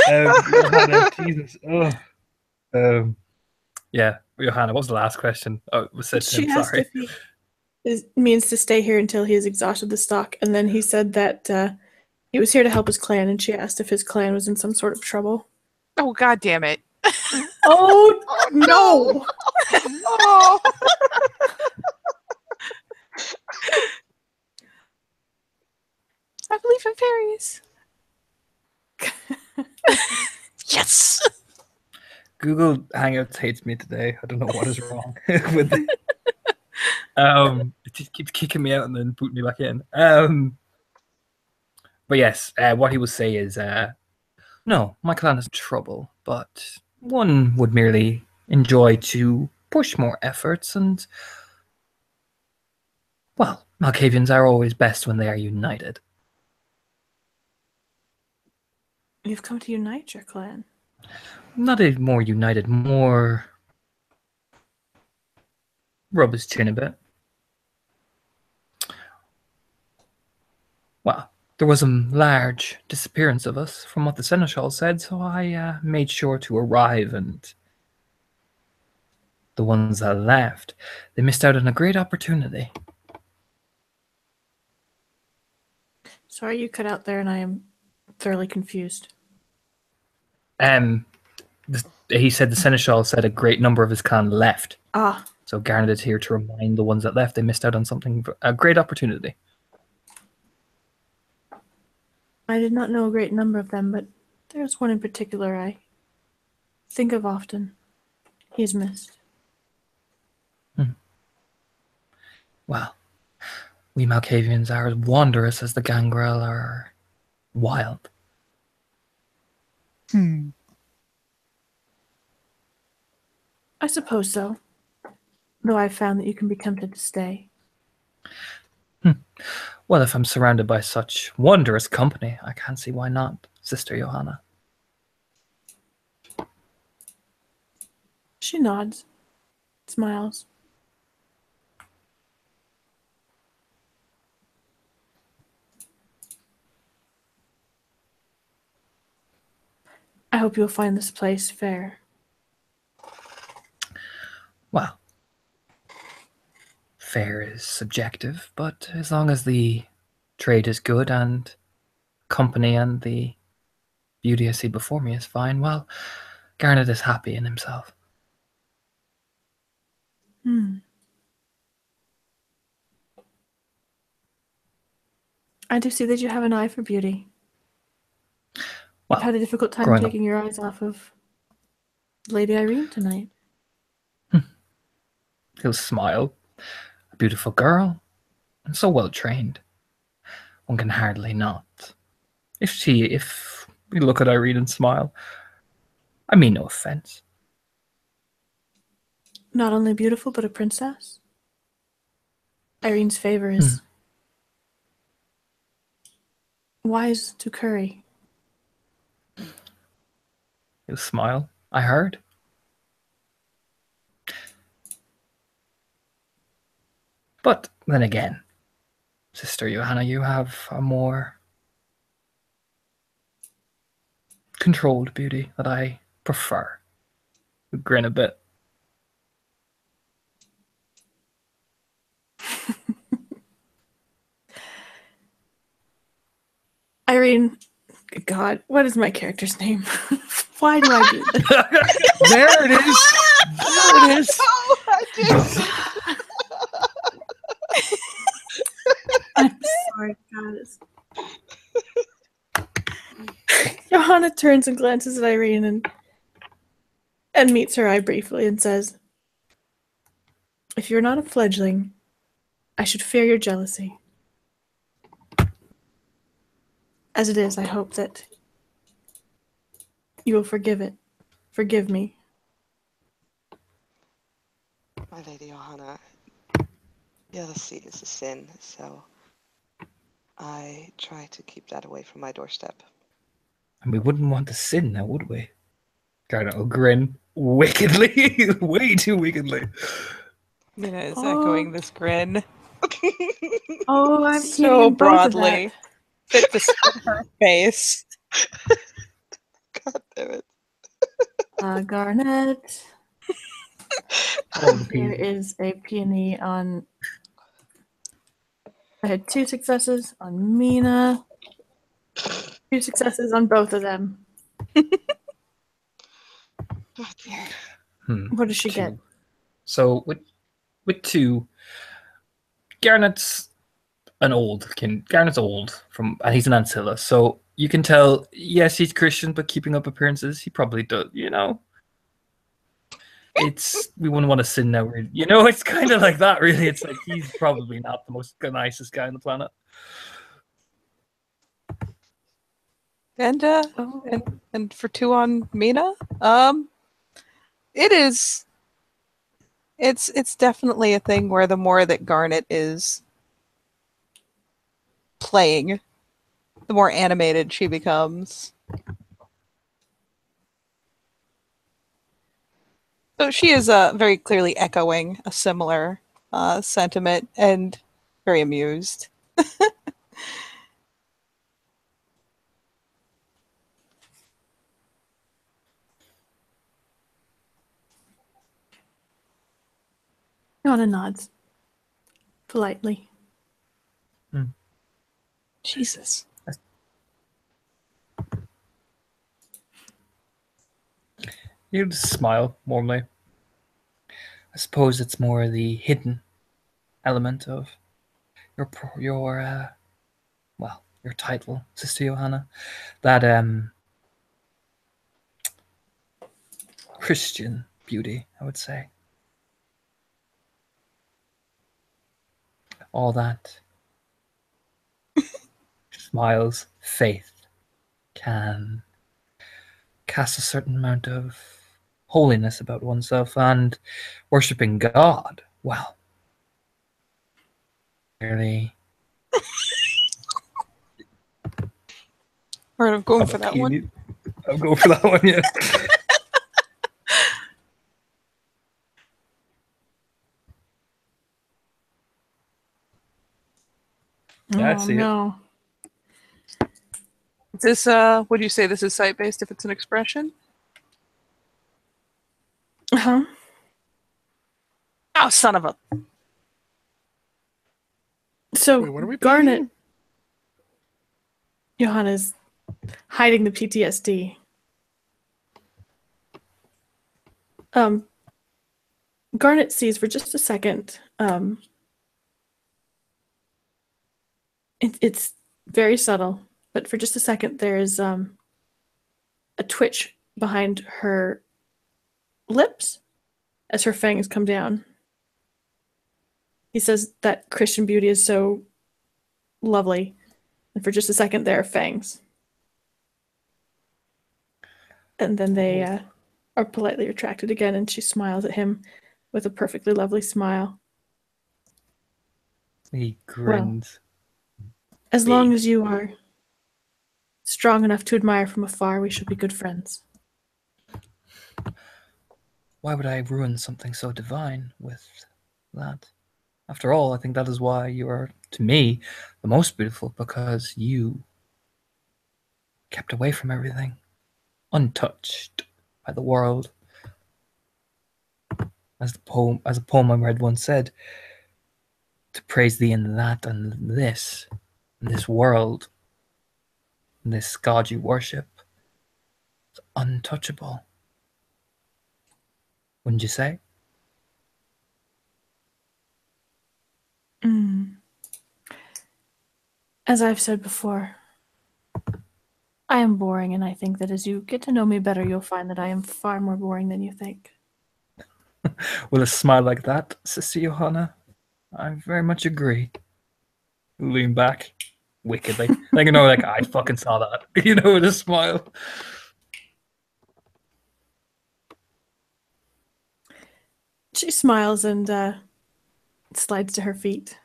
Johanna, Jesus. Oh. Yeah, Johanna, what was the last question? Oh, it was said to She him, asked sorry. if he means to stay here until he has exhausted the stock, and then he said that he was here to help his clan, and she asked if his clan was in some sort of trouble. Oh, God damn it. Oh, no! Oh, I believe in fairies. Yes. Google Hangouts hates me today. I don't know what is wrong with it. It just keeps kicking me out and then putting me back in. But yes, what he would say is, no, my clan is in trouble, but one would merely enjoy to push more efforts and, well, Malkavians are always best when they are united. You've come to unite your clan. Not a more united, more rub his chin a bit. Well, there was a large disappearance of us, from what the Seneschal said, so I made sure to arrive, and the ones that left, they missed out on a great opportunity. Sorry you cut out there, and I am thoroughly confused. He said the Seneschal said a great number of his clan left. Ah, So Garnet is here to remind the ones that left they missed out on something, a great opportunity. I did not know a great number of them, but there's one in particular I think of often. He is missed. Well, we Malkavians are as wondrous as the Gangrel are wild. I suppose so. Though I've found that you can be tempted to stay. Well, if I'm surrounded by such wondrous company, I can't see why not, Sister Johanna. She nods, smiles. I hope you'll find this place fair. Well, fair is subjective, but as long as the trade is good and company and the beauty I see before me is fine, well, Garnet is happy in himself. I do see that you have an eye for beauty. Well, I've had a difficult time growing up- taking your eyes off of Lady Irene tonight. He'll smile. A beautiful girl, and so well trained. One can hardly not. If we look at Irene and smile, I mean no offense. Not only beautiful, but a princess. Irene's favor is wise to curry. He'll smile. I heard. But then again, Sister Johanna, you have a more controlled beauty that I prefer. He'll grin a bit. Irene, God, what is my character's name? Why do I do this? There it is. There it is. oh, I did. I'm sorry, guys. Johanna turns and glances at Irene and meets her eye briefly and says, "If you're not a fledgling, I should fear your jealousy. As it is, I hope that you will forgive it. Forgive me." My Lady Johanna, jealousy is a sin, so I try to keep that away from my doorstep. And we wouldn't want to sin now, would we? Garnet will grin wickedly, way too wickedly. Mina is Oh. echoing this grin Oh, I'm so keeping both of broadly. Fit to split her face. God damn it. that. Garnet. All the There people. is a peony on. I had 2 successes on Mina. 2 successes on both of them. Oh dear. What does she get? 2. So with 2, Garnet's Garnet's old and he's an Ancilla, so you can tell. Yes, he's Christian, but keeping up appearances, he probably does. We wouldn't want to sin now. It's kind of like that, really. It's like he's probably not the nicest guy on the planet. And Oh. and for 2 on Mina, it's definitely a thing where the more that Garnet is playing, the more animated she becomes. So she is very clearly echoing a similar sentiment and very amused. Yana nods. Politely. Jesus. You just smile warmly. I suppose it's more the hidden element of your title, Sister Johanna, that Christian beauty, I would say. All that smiles, faith can cast a certain amount of holiness about oneself, and worshipping God, well, really. Alright, I'm going for that one. I'll go for that one, yeah. Yeah, I see it. No. Is this would you say this is site-based if it's an expression? Uh-huh. Oh, son of a... So Wait, what are we Garnet, playing? Johanna's hiding the PTSD. Garnet sees for just a second. It's very subtle, but for just a second, there is a twitch behind her lips as her fangs come down. He says that Christian beauty is so lovely, and for just a second, there are fangs. And then they are politely retracted again, and she smiles at him with a perfectly lovely smile. He grins. As long as you are strong enough to admire from afar, we shall be good friends. Why would I ruin something so divine with that? After all, I think that is why you are, to me, the most beautiful, because you kept away from everything, untouched by the world. As a poem I read once said, to praise thee in that and this world, in this God you worship, is untouchable. Wouldn't you say? As I've said before, I am boring, and I think that as you get to know me better, you'll find that I am far more boring than you think. With a smile like that, Sister Johanna, I very much agree. Lean back wickedly. I fucking saw that. With a smile. She smiles and slides to her feet.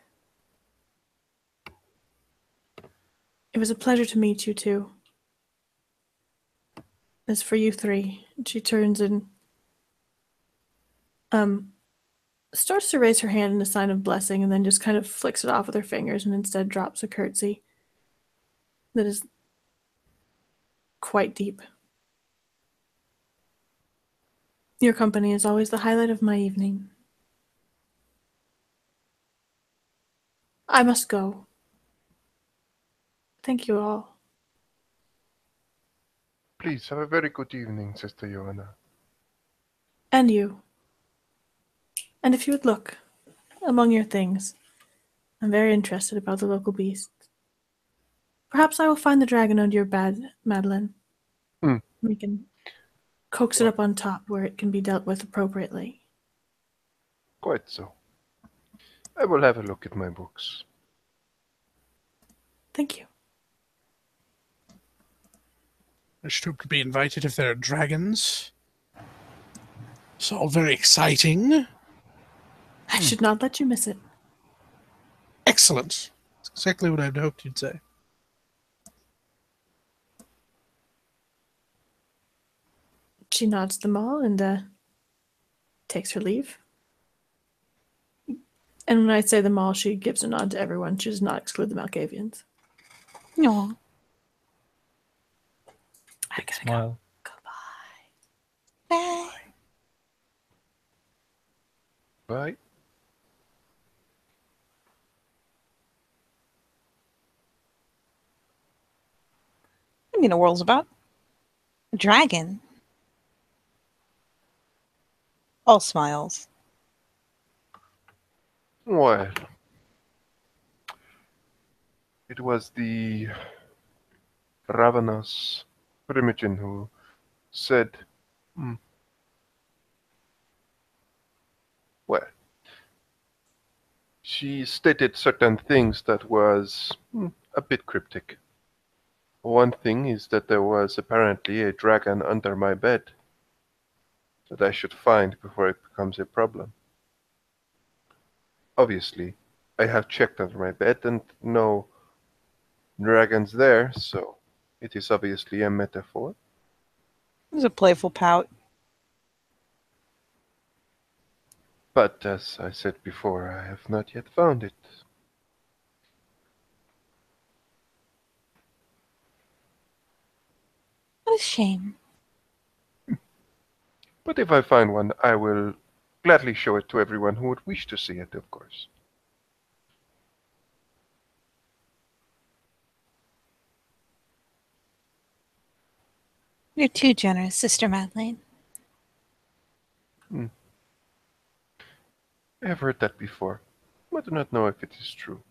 It was a pleasure to meet you too. As for you three, she turns and starts to raise her hand in a sign of blessing and then just kind of flicks it off with her fingers and instead drops a curtsy that is quite deep. Your company is always the highlight of my evening. I must go. Thank you all. Please have a very good evening, Sister Joanna. And you. And if you would look among your things, I'm very interested about the local beasts. Perhaps I will find the dragon under your bed, Madeline. We can coax it up on top where it can be dealt with appropriately. Quite so. I will have a look at my books. Thank you. I should hope to be invited if there are dragons. It's all very exciting. I should not let you miss it. Excellent. That's exactly what I'd hoped you'd say. She nods them all and takes her leave. And when I say them all, she gives a nod to everyone. She does not exclude the Malkavians. No. I gotta Smile. go. Bye. Bye. I mean, the world's about a dragon. All smiles. Well, it was the ravenous Primogen who said, well, she stated certain things that was a bit cryptic. One thing is that there was apparently a dragon under my bed that I should find before it becomes a problem. Obviously, I have checked under my bed and no dragons there, so it is obviously a metaphor. It was a playful pout. But as I said before, I have not yet found it. What a shame. But if I find one, I will gladly show it to everyone who would wish to see it, of course. You're too generous, Sister Madeleine. I have heard that before. I do not know if it is true.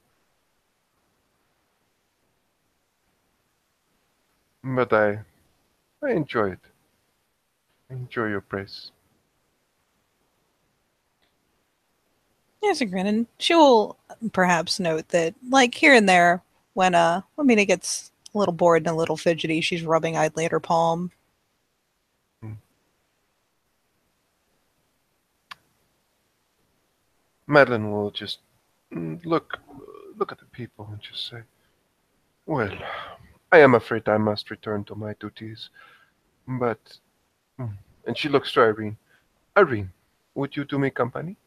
But I enjoy it. I enjoy your praise. Yes, a grin, and she will perhaps note that, like here and there, when Mina gets a little bored and a little fidgety, she's rubbing idly at her palm. Madeline will just look at the people and just say, well, I am afraid I must return to my duties, but... And she looks to Irene. Irene, would you do me company?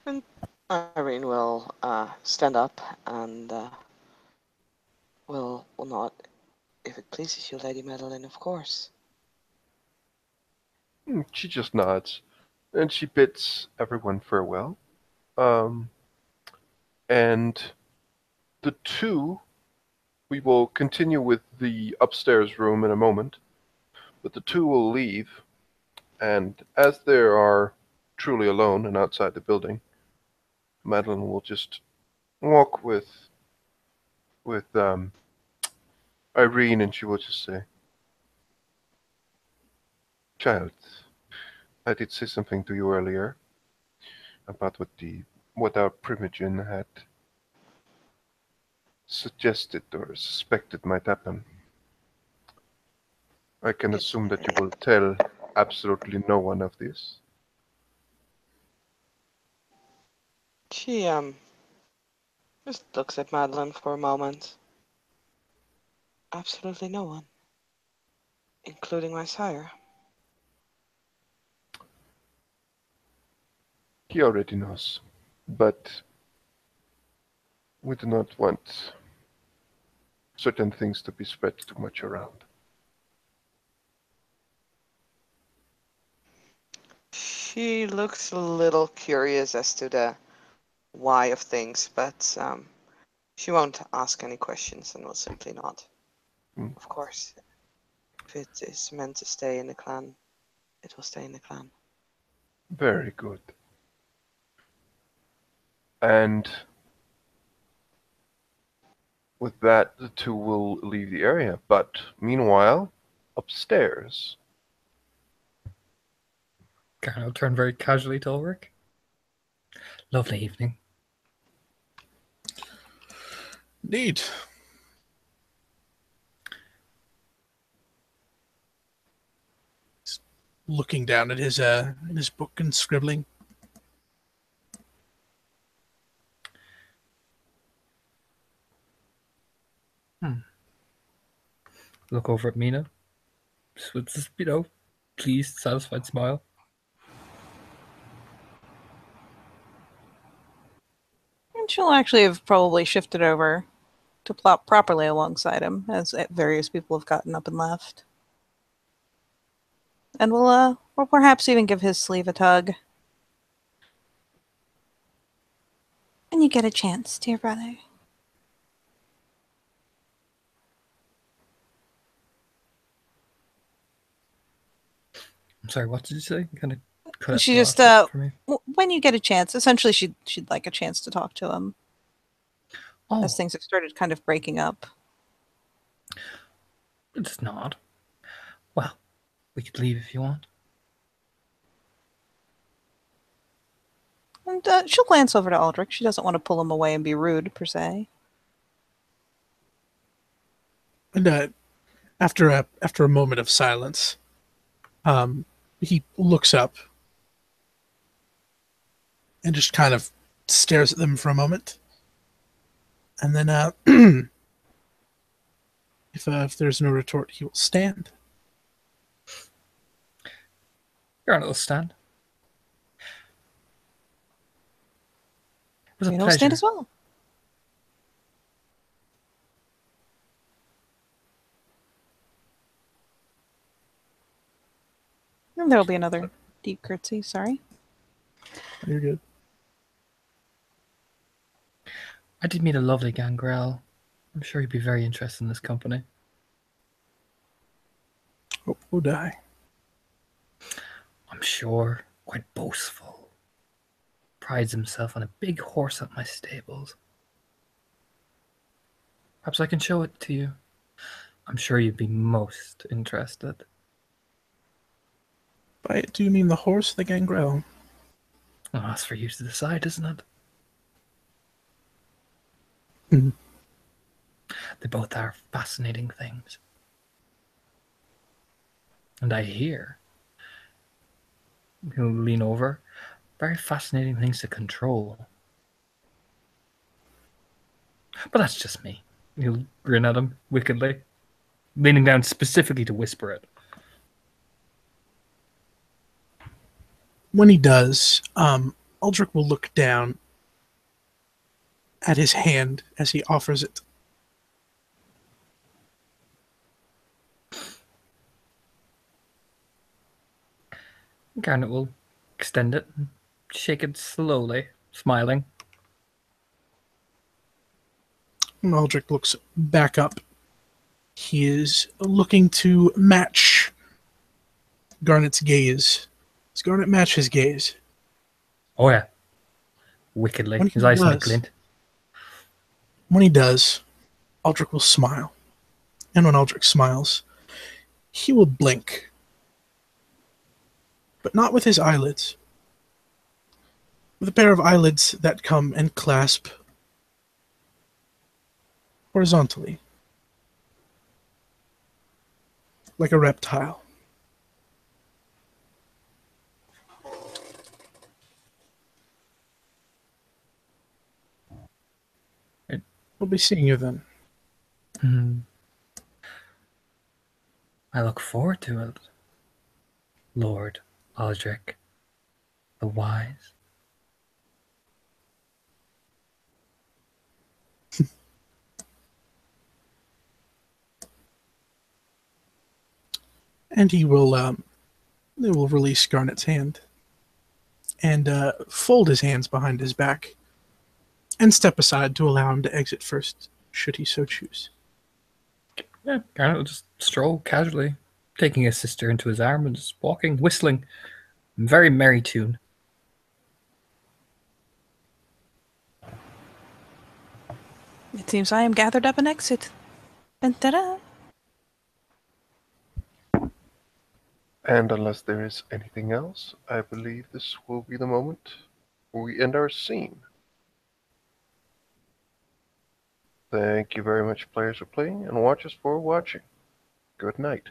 And Irene will stand up and will nod. If it pleases you, Lady Madeline, of course. She just nods, and she bids everyone farewell. And the two, we will continue with the upstairs room in a moment, but the two will leave, and as they are truly alone and outside the building, Madeline will just walk with Irene, and she will just say, "Child, I did say something to you earlier about what our Primogen had suggested or suspected might happen. I can assume that you will tell absolutely no one of this." She Just looks at Madeline for a moment. Absolutely no one, including my sire. He already knows, but we do not want certain things to be spread too much around. She looks a little curious as to the why of things, but she won't ask any questions and will simply nod. Mm. Of course, if it is meant to stay in the clan, it will stay in the clan. Very good. And with that, the two will leave the area. But meanwhile, upstairs. Garnet will turn very casually to Ulrich. Lovely evening. Indeed. He's looking down at his book and scribbling. Look over at Mina. Just with this, pleased, satisfied smile. And she'll actually have probably shifted over to plop properly alongside him as various people have gotten up and left. And we'll perhaps even give his sleeve a tug. When you get a chance, dear brother. I'm sorry, what did you say? Kind of cut out She the just last bit for me. when you get a chance, essentially she'd like a chance to talk to him Oh, as things have started kind of breaking up. it's not. Well, we could leave if you want. And she'll glance over to Aldrich. She doesn't want to pull him away and be rude, per se. And after a moment of silence, he looks up and just kind of stares at them for a moment, and then if there's no retort, he will stand. Garnet will stand. It was a Reno will pleasure. stand as well. And there'll be another deep curtsy, sorry. You're good. I did meet a lovely Gangrel. I'm sure he'd be very interested in this company. Hope will die. I'm sure. Quite boastful. Prides himself on a big horse at my stables. Perhaps I can show it to you. I'm sure you'd be most interested. By it, do you mean the horse, the gangrel? Well, that's for you to decide, isn't it? Mhm. They both are fascinating things. And I hear, he'll lean over, very fascinating things to control. But that's just me. He'll grin at him wickedly, leaning down specifically to whisper it. When he does, Aldrich will look down at his hand as he offers it. Garnet will extend it, and shake it slowly, smiling. When Aldrich looks back up, he is looking to match Garnet's gaze. Does Garnet match his gaze? Oh yeah. Wickedly. When he His eyes kind of does- glint. When he does, Aldrich will smile. And when Aldrich smiles, he will blink. But not with his eyelids. With a pair of eyelids that come and clasp horizontally. Like a reptile. We'll be seeing you then. Hmm. I look forward to it, Lord Aldrich, the Wise. And he will release Garnet's hand and fold his hands behind his back and step aside to allow him to exit first, should he so choose. Yeah, Garnet will just stroll casually, taking his sister into his arm and just walking, whistling. Very merry tune. It seems I am gathered up and exit. And ta-da! And unless there is anything else, I believe this will be the moment where we end our scene. Thank you very much, players, for playing, and watchers for watching. Good night.